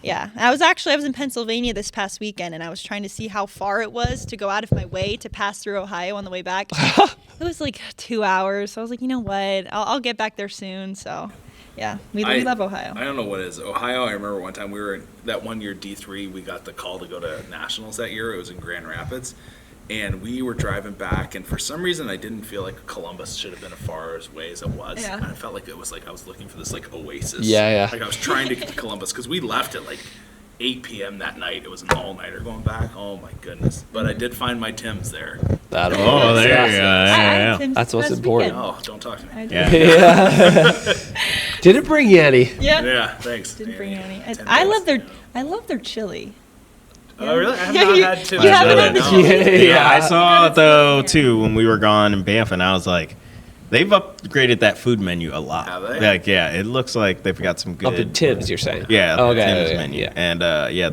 yeah. I was in Pennsylvania this past weekend, and I was trying to see how far it was to go out of my way to pass through Ohio on the way back. It was like 2 hours, so I was like, you know what? I'll get back there soon, so... Yeah, we love Ohio. I don't know what it is. Ohio, I remember one time we were in that 1 year D3, we got the call to go to nationals that year. It was in Grand Rapids. And we were driving back, and for some reason I didn't feel like Columbus should have been as far away as it was. Yeah. And I felt like it was like I was looking for this like oasis. Yeah. Like I was trying to get to Columbus because we left at like 8 p.m. that night. It was an all-nighter going back. Oh my goodness. But I did find my Tim's there. Oh, there you go. Yeah. That's what's important. Oh, don't talk to me. Yeah. Didn't bring you any. Yeah. Yeah, thanks. Didn't bring any. $10. I love their chili. Oh, really? I have Yeah, not you- had Tim's. you haven't had the No. chili? Yeah, I saw it though too when we were gone in Banff, and I was like, they've upgraded that food menu a lot. Have they? Like, yeah, it looks like they've got some good. Up in Tim's, you're saying? Yeah, Oh, the okay. Tim's Yeah, menu, yeah. and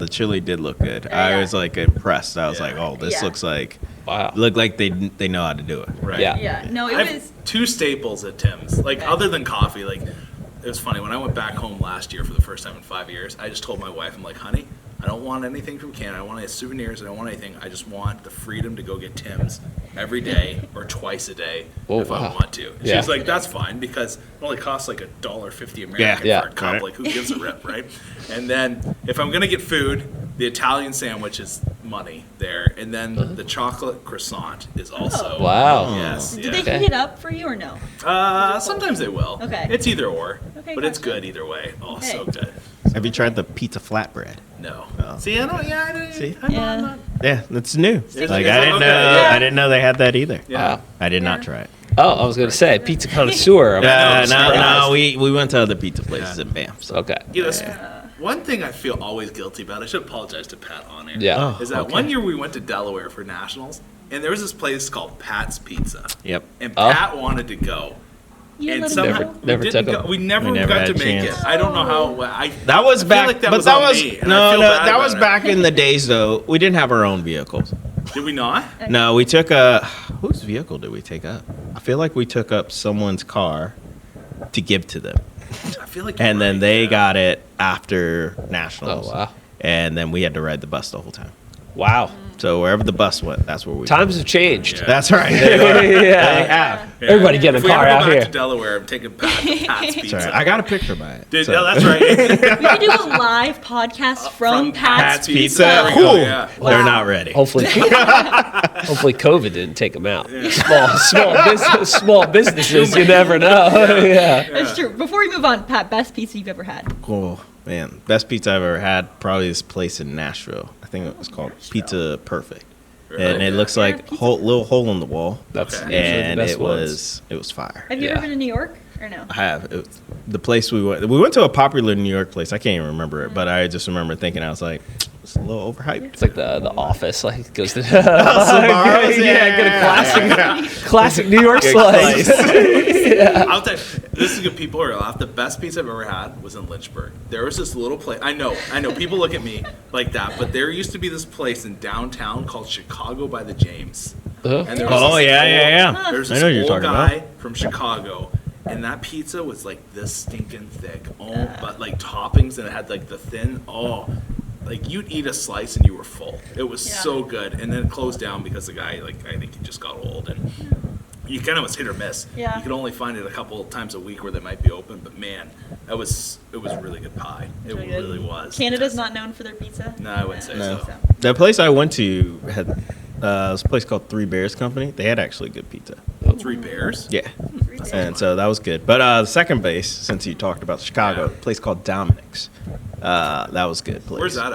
the chili did look good. Yeah. I was like impressed. I was Yeah. like, oh, this Yeah. looks like Wow. look like they know how to do it. Right. Yeah. Yeah. No, it I have was. 2 staples at Tim's. Like, Okay. other than coffee, like, it was funny. When I went back home last year for the first time in 5 years, I just told my wife, I'm like, honey, I don't want anything from Canada. I don't want any souvenirs. I don't want anything. I just want the freedom to go get Tim's every day or twice a day Oh, if I wow. want to. And Yeah. She's like, that's fine because it only costs like $1.50 American Yeah. for a cup. Right. Like, who gives a rip, right? And then if I'm going to get food, the Italian sandwich is money there. And then the chocolate croissant is also. Oh. Wow. Yes. Did yeah. they heat it up for you or no? Sometimes they will. Okay. It's either or. Okay, but it's gotcha. good either way. Oh, Okay. so good. Have you tried the pizza flatbread? No. Oh. See, I don't. Yeah, I don't. See? Yeah. I'm not. Yeah, that's new. Is Like it? I didn't Okay, know. yeah. I didn't know they had that either. Yeah. I did not try it. Oh, I was going to say pizza connoisseur. I'm No, surprised. we went to other pizza places Yeah. in Banff. So. Okay. You know, one thing I feel always guilty about. I should apologize to Pat on air. Yeah. Is that okay. one year we went to Delaware for nationals, and there was this place called Pat's Pizza, Yep. and Oh. Pat wanted to go. You And let 'em somehow know? Never we took didn't go. him. We never We never got had to a make chance. it. I don't know how. That was I feel back, like that but was that on was me, and I no, feel no. bad That was about it. back in the days though. We didn't have our own vehicles. Did we not? No, we took a whose vehicle did we take up? I feel like we took up someone's car to give to them, I feel like. you're and then right, they yeah. got it after nationals. Oh, wow. And then we had to ride the bus the whole time. Wow. So wherever the bus went, that's where we. Times have changed. Yeah. That's right. They were. They Yeah. have. Yeah. Everybody get in a If we car ever go out back here. to Delaware, I'm taking Pat's Pizza. That's right. I got a picture by it. Dude, So- no, that's right. We could do a live podcast from Pat's Pizza. There we go, Ooh, yeah. They're not ready. Hopefully, hopefully COVID didn't take them out. Small businesses. You never know. Yeah. That's true. Before we move on, Pat, best pizza you've ever had? Cool, man. Best pizza I've ever had. Probably this place in Nashville. I think it was called Pizza Perfect, and it looks like little hole in the wall. That's Okay. usually the And best it ones. was fire. Have you Yeah. ever been to New York? or no? I have. The place we went to a popular New York place. I can't even remember it, but I just remember thinking, I was like, it's a little overhyped. It's like the Office, like goes to Sbarro's, get a classic New York slice. I'll tell you, this is good. People are off. The best pizza I've ever had was in Lynchburg. There was this little place. I know. People look at me like that, but there used to be this place in downtown called Chicago by the James. And there was yeah. There's I this know what you're old talking guy about. from Chicago, and that pizza was like this stinking thick. But like toppings, and it had like the thin. Like you'd eat a slice and you were full. It was so good, and then it closed down because the guy, like, I think he just got old, and you kind of was hit or miss. Yeah. You could only find it a couple of times a week where they might be open, but man, it was really good pie. It Really good. really was. Canada's not known for their pizza. No, I wouldn't say No. so. The place I went to had this place called Three Bears Company. They had actually good pizza. Three Bears. Yeah. And so that was good. But the second base, since you talked about Chicago, a place called Dominic's. That was a good place. Where's that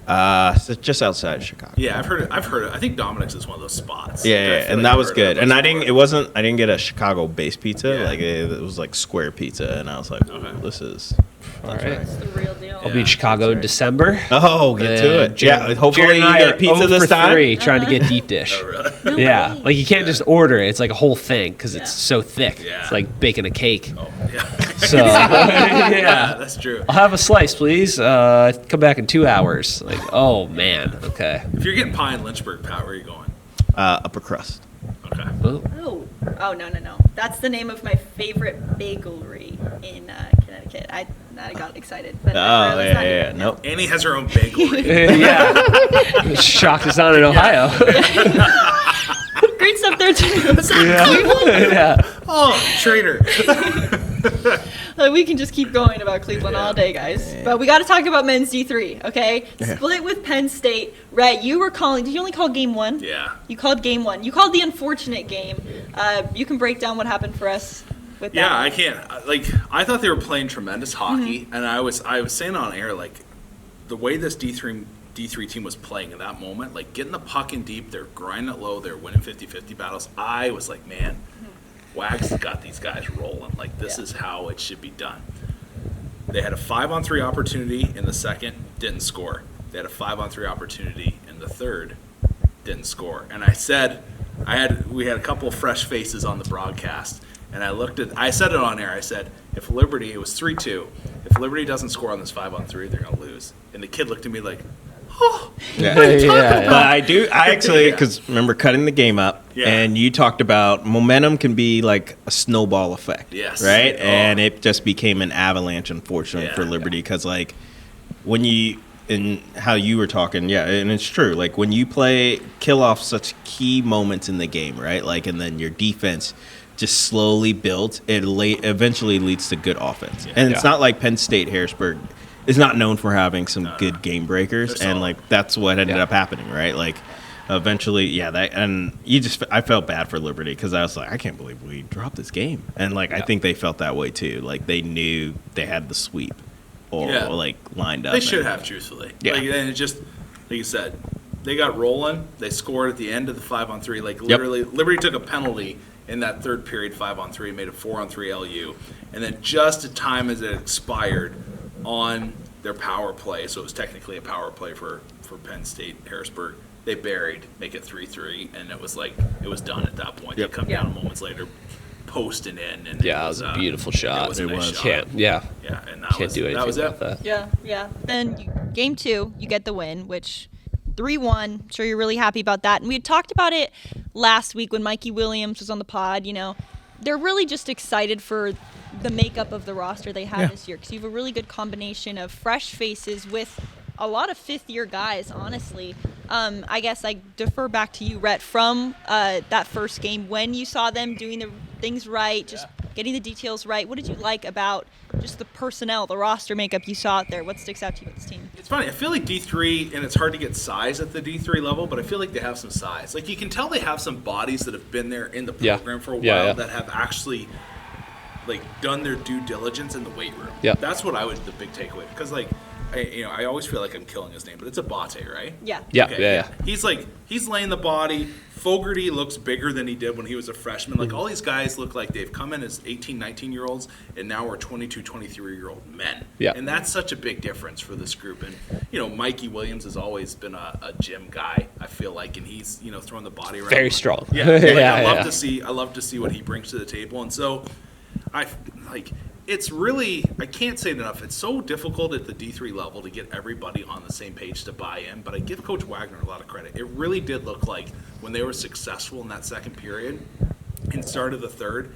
at? So just outside of Chicago. Yeah, I've heard it. I think Dominic's is one of those spots. Yeah, Like, I feel and like that I've was heard good. of And that I didn't. before. I didn't get a Chicago-based pizza. Yeah. Like it was like square pizza, and I was like, Okay. this is. All right. It's the real deal. I'll be in Chicago in December. Oh, get to it. Yeah, hopefully you Jared and I get are pizza 0 this for time. 3 trying to get deep dish. Oh, really? No Yeah, way. like you can't just order it. It's like a whole thing because it's so thick. Yeah. It's like baking a cake. Oh, yeah. So yeah, yeah, that's true. I'll have a slice, please. Come back in 2 hours. Like, oh man, okay. If you're getting pie in Lynchburg, Pat, where are you going? Upper crust. Okay. Oh, no. That's the name of my favorite bagelery in Connecticut. I got excited. But Oh that's not yeah. even- Nope. Annie has her own bakery. Yeah, shocked it's not in Ohio. Great stuff there too. Yeah. Oh, traitor. We can just keep going about Cleveland all day, guys. But we got to talk about men's D3, okay? Split with Penn State. Right, you were calling. Did you only call game one? Yeah. You called game one. You called the unfortunate game. You can break down what happened for us with that. Yeah, I can't. I thought they were playing tremendous hockey, and I was saying on air, like, the way this D3 team was playing in that moment, like getting the puck in deep, they're grinding it low, they're winning 50-50 battles. I was like, man, Wags has got these guys rolling. Like, this is how it should be done. They had a 5-on-3 opportunity in the second, didn't score. They had a 5-on-3 opportunity in the third, didn't score. And I said, we had a couple of fresh faces on the broadcast, and I said it on air. I said, if Liberty, it was 3-2, if Liberty doesn't score on this 5-on-3, they're going to lose. And the kid looked at me like, oh, Yeah. Yeah. But I actually, because remember cutting the game up, Yeah. and you talked about momentum can be like a snowball effect. Yes. Right? Oh. And it just became an avalanche, unfortunately, Yeah. for Liberty, because, like, when you, and how you were talking, yeah, and it's true, like, when you kill off such key moments in the game, right? Like, and then your defense just slowly builds, it eventually leads to good offense. And it's not like Penn State, Harrisburg is not known for having some good game breakers, They're and solid. like that's what ended up happening, right? Like eventually, I felt bad for Liberty because I was like, I can't believe we dropped this game, and like I think they felt that way too. Like they knew they had the sweep or like lined up. They should have, truthfully. Yeah. Like, and it just, like you said, they got rolling. They scored at the end of the 5-on-3. Like, literally, Liberty took a penalty in that third period 5-on-3, made a 4-on-3 LU. And then just at time as it expired on their power play, so it was technically a power play for Penn State, Harrisburg, they buried, make it 3-3, and it was like, it was done at that point. They come down moments later, posting in. And Yeah, it was a beautiful shot. It was a nice shot. Can't, yeah. Yeah, and Can't do anything that was about it. that. Yeah. Then game two, you get the win, which 3-1. Sure, you're really happy about that. And we had talked about it last week when Mikey Williams was on the pod. You know, they're really just excited for the makeup of the roster they have this year, because you have a really good combination of fresh faces with a lot of fifth-year guys, honestly. I guess I defer back to you, Rhett, from that first game when you saw them doing the things right, just getting the details right. What did you like about just the personnel, the roster makeup you saw out there? What sticks out to you about this team? It's funny. I feel like D3, and it's hard to get size at the D3 level, but I feel like they have some size. Like, you can tell they have some bodies that have been there in the program for a while that have actually, like, done their due diligence in the weight room. Yeah. That's what the big takeaway. Because, like, I always feel like I'm killing his name, but it's Abate, right? Yeah. Yeah, Okay, yeah. He's laying the body. Fogarty looks bigger than he did when he was a freshman. Like, all these guys look like they've come in as 18, 19-year-olds, and now we're 22, 23-year-old men. Yeah. And that's such a big difference for this group. And, Mikey Williams has always been a gym guy, I feel like, and he's, throwing the body around. Very strong. Yeah. I love to see what he brings to the table. And so, it's really, I can't say it enough, it's so difficult at the D3 level to get everybody on the same page to buy in, but I give Coach Wagner a lot of credit. It really did look like when they were successful in that second period and started the third,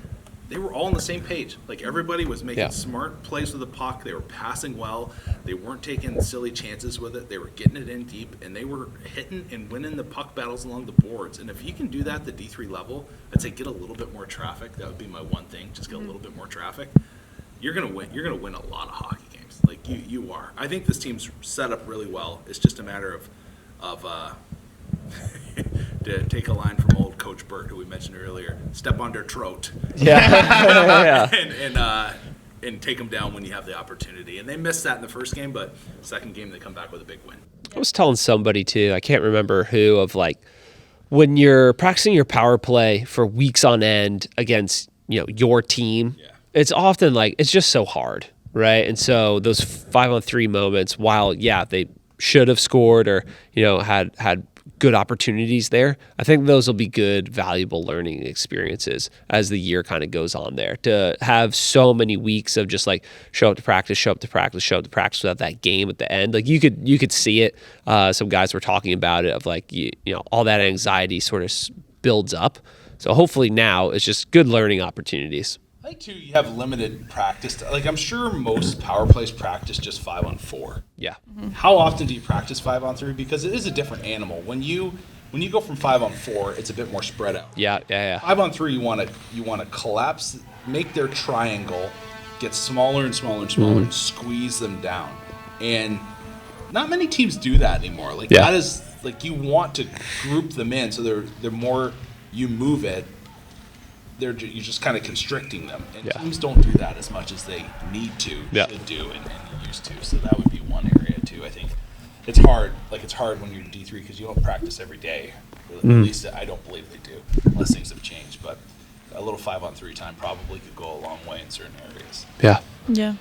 they were all on the same page. Like, everybody was making smart plays with the puck. They were passing well. They weren't taking silly chances with it. They were getting it in deep, and they were hitting and winning the puck battles along the boards. And if you can do that at the D3 level, I'd say get a little bit more traffic. That would be my one thing, just get a little bit more traffic. You're gonna win. You're gonna win a lot of hockey games. Like you are. I think this team's set up really well. It's just a matter of to take a line from old Coach Burt, who we mentioned earlier, step on their throat. Yeah. and take them down when you have the opportunity. And they missed that in the first game, but second game they come back with a big win. I was telling somebody too, I can't remember who, of like when you're practicing your power play for weeks on end against your team. Yeah. It's often like, it's just so hard, right? And so those 5-on-3 moments, while, they should have scored or, had good opportunities there, I think those will be good, valuable learning experiences as the year kind of goes on there. To have so many weeks of just like show up to practice without that game at the end. Like you could see it. Some guys were talking about it of like, all that anxiety sort of builds up. So hopefully now it's just good learning opportunities. I think, too, you have limited practice. Like, I'm sure most power plays practice just 5-on-4. Yeah. Mm-hmm. How often do you practice 5-on-3? Because it is a different animal. When you go from 5-on-4, it's a bit more spread out. Yeah. 5-on-3, you want to collapse, make their triangle get smaller and smaller and smaller, and squeeze them down. And not many teams do that anymore. Like, that is, like, you want to group them in so they're more, you move it, you're just kind of constricting them. And teams don't do that as much as they need to, should do, and used to. So that would be one area, too. I think it's hard. Like, it's hard when you're in D3 because you don't practice every day. At least I don't believe they do, unless things have changed. But a little 5-on-3 time probably could go a long way in certain areas. Yeah.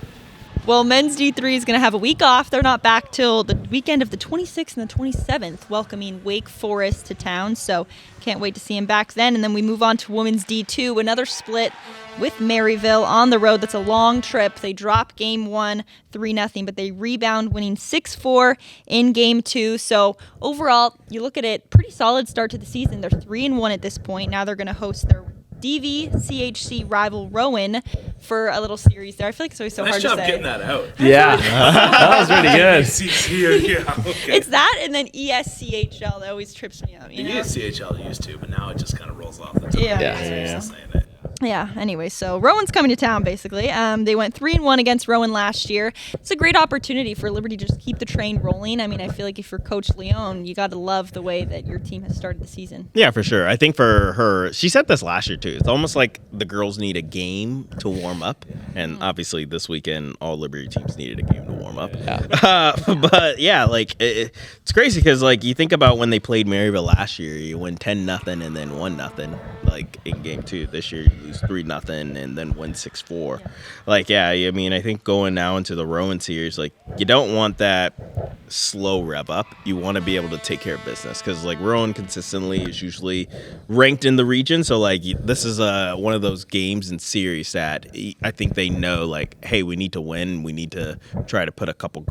Well, men's D3 is going to have a week off. They're not back till the weekend of the 26th and the 27th, welcoming Wake Forest to town. So can't wait to see him back then. And then we move on to women's D2, another split with Maryville on the road. That's a long trip. They drop game 1, 3-0, but they rebound, winning 6-4 in game 2. So overall, you look at it, pretty solid start to the season. They're 3-1 at this point. Now they're going to host their DV-CHC rival Rowan for a little series there. I feel like it's always so hard to say. Nice job getting that out. Yeah. That was really good. Okay. It's that and then ESCHL that always trips me up. ESCHL used to, but now it just kind of rolls off the tongue. Yeah. Saying it. Yeah, anyway, so Rowan's coming to town, basically. They went 3-1 against Rowan last year. It's a great opportunity for Liberty to just keep the train rolling. I mean, I feel like if you're Coach Leon, you got to love the way that your team has started the season. Yeah, for sure. I think for her, she said this last year, too. It's almost like the girls need a game to warm up. And obviously this weekend, all Liberty teams needed a game to warm up. But, yeah, like, it's crazy because, like, you think about when they played Maryville last year, you win 10-0 and then 1-0, like, in game 2. This year, you lose 3-0 and then win 6-4. Like, I mean, I think going now into the Rowan series, like, you don't want that slow rev up. You want to be able to take care of business because, like, Rowan consistently is usually ranked in the region. So, like, this is one of those games and series that I think they know, like, hey, we need to win. We need to try to put a couple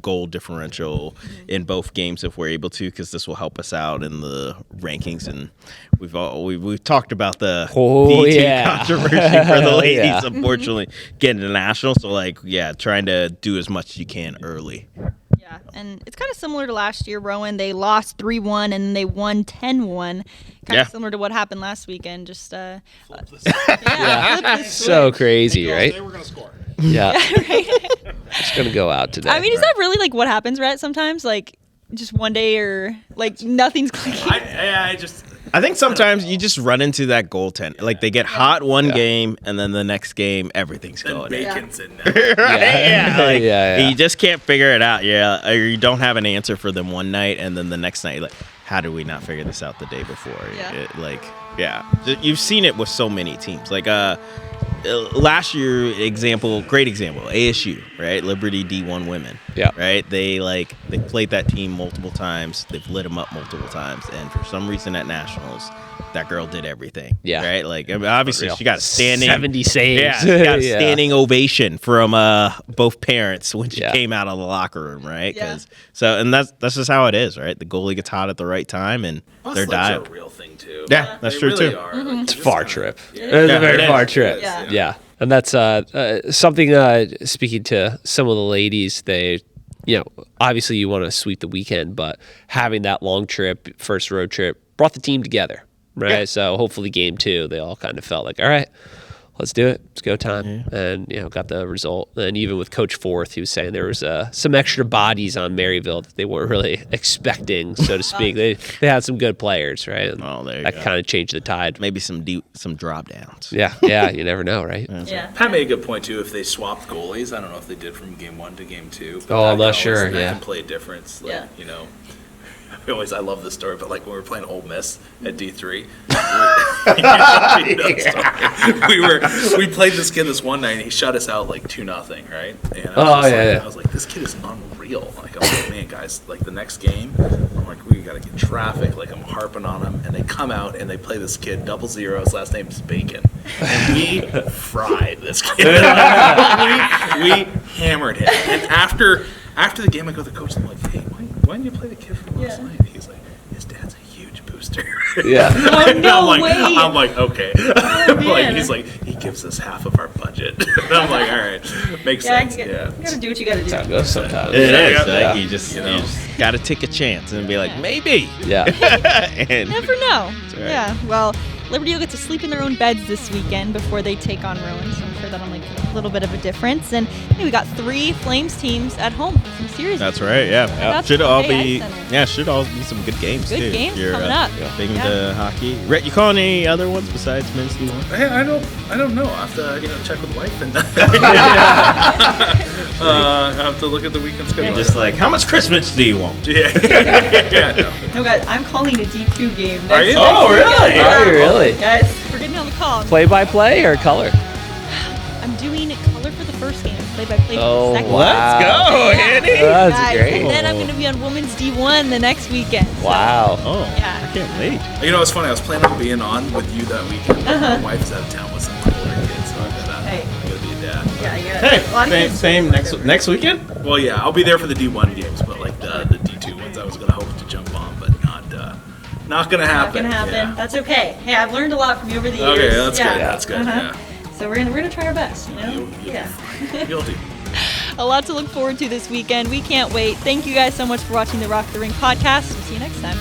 goal differential in both games if we're able to, because this will help us out in the rankings. And we've talked about the D2 controversy for the ladies, unfortunately, getting to national. So, like, trying to do as much as you can early. Yeah, and it's kind of similar to last year, Rowan. They lost 3-1 and they won 10-1 . Kind of similar to what happened last weekend. Just flip the so crazy, right? They were going to score. Yeah. Right? It's going to go out today. I mean, is that really like what happens, Rhett, sometimes? Like, just one day or like nothing's clicking? I think sometimes you just run into that goaltend. Like they get hot one game, and then the next game everything's And going. Bacon's in there. Right? You just can't figure it out. Yeah, or you don't have an answer for them one night, and then the next night, like, how did we not figure this out the day before? You've seen it with so many teams. Like last year, great example, ASU, right? Liberty D1 women. Yeah. Right? They played that team multiple times. They've lit them up multiple times, and for some reason at nationals, that girl did everything. Yeah. Right? Like, I mean, obviously she got a standing 70 saves. Yeah, she got a standing ovation from both parents when she came out of the locker room, right? Yeah. And that's just how it is, right? The goalie gets hot at the right time, and they're Bus dying. lips are a real thing too. Yeah, that's They true really too. are. Mm-hmm. Like, It's a just far kinda- trip. Yeah. It's a very it far is. trip. Yeah. Yeah. And that's something, speaking to some of the ladies, obviously you want to sweep the weekend, but having that long trip, first road trip, brought the team together, right? Yeah. So hopefully game 2, they all kind of felt like, all right, let's do it. It's go time. And, got the result. And even with Coach Forth, he was saying there was some extra bodies on Maryville that they weren't really expecting, so to speak. They had some good players, right? And There you that go. kind of changed the tide. Maybe some drop downs. Yeah, you never know, right? Yeah. Pat made a good point too. If they swapped goalies, I don't know if they did from game 1 to game 2. but Oh, I'm that not can sure, always- that yeah. can play a difference. Like, Yeah. I love this story, but like when we were playing Ole Miss at D3, we played this kid this one night, and he shut us out like 2-0, right? And I was like, this kid is unreal. Like, I'm like, man, guys, like the next game, I'm like, we gotta get traffic. Like, I'm harping on him, and they come out and they play this kid 00. His last name is Bacon, and we fried this kid. we hammered him, and after the game, I go to the coach and I'm like, hey, why didn't you play the kid from last night? He's like, his dad's a huge booster. Yeah. Oh, no way. I'm like, okay. man. He's like, he gives us half of our budget. And I'm like, all right, makes sense. You gotta do what you gotta do. That goes sometimes. It is. Yeah. Like, you just got to take a chance and be like, maybe. Yeah. And Never know. right. Yeah. Well, Liberty will get to sleep in their own beds this weekend before they take on Rowan, so I'm sure that'll make a little bit of a difference. And we got 3 Flames teams at home. Some serious. That's right. Yeah. That's Should all okay, be. Ice Center. Yeah. Should all be some good games Good too. games You're, coming up. Big Yeah. into hockey. Rhett, you calling any other ones besides men's D1? Hey, I don't know. I have to check with the wife and I have to look at the weekend schedule. Just like, how much Christmas do you want? yeah, no. No, guys, I'm calling a D2 game. Are you? Oh, really? Are you really? Guys, we're getting on the call. Play-by-play or color? I'm doing color for the first game, play-by-play for Oh, the second. wow. Let's go, Andy. That's Guys, great. And then I'm going to be on women's D1 the next weekend. So, Wow. Oh, Yeah. I can't wait. It's funny. I was planning on being on with you that weekend, but my wife's out of town with some older kids, so I Hey. gotta be a dad. Yeah, you got Hey, a lot of kids. same next weekend. Well, yeah, I'll be there for the D1 games, but like the D2 ones, I was gonna hope to jump on, but not gonna happen. Not gonna happen. Yeah. That's okay. Hey, I've learned a lot from you over the years. Okay, that's Yeah. good. That's good. Uh-huh. So we're gonna try our best. You'll Yeah. You'll do. A lot to look forward to this weekend. We can't wait. Thank you guys so much for watching the Rock the Rink podcast. We'll see you next time.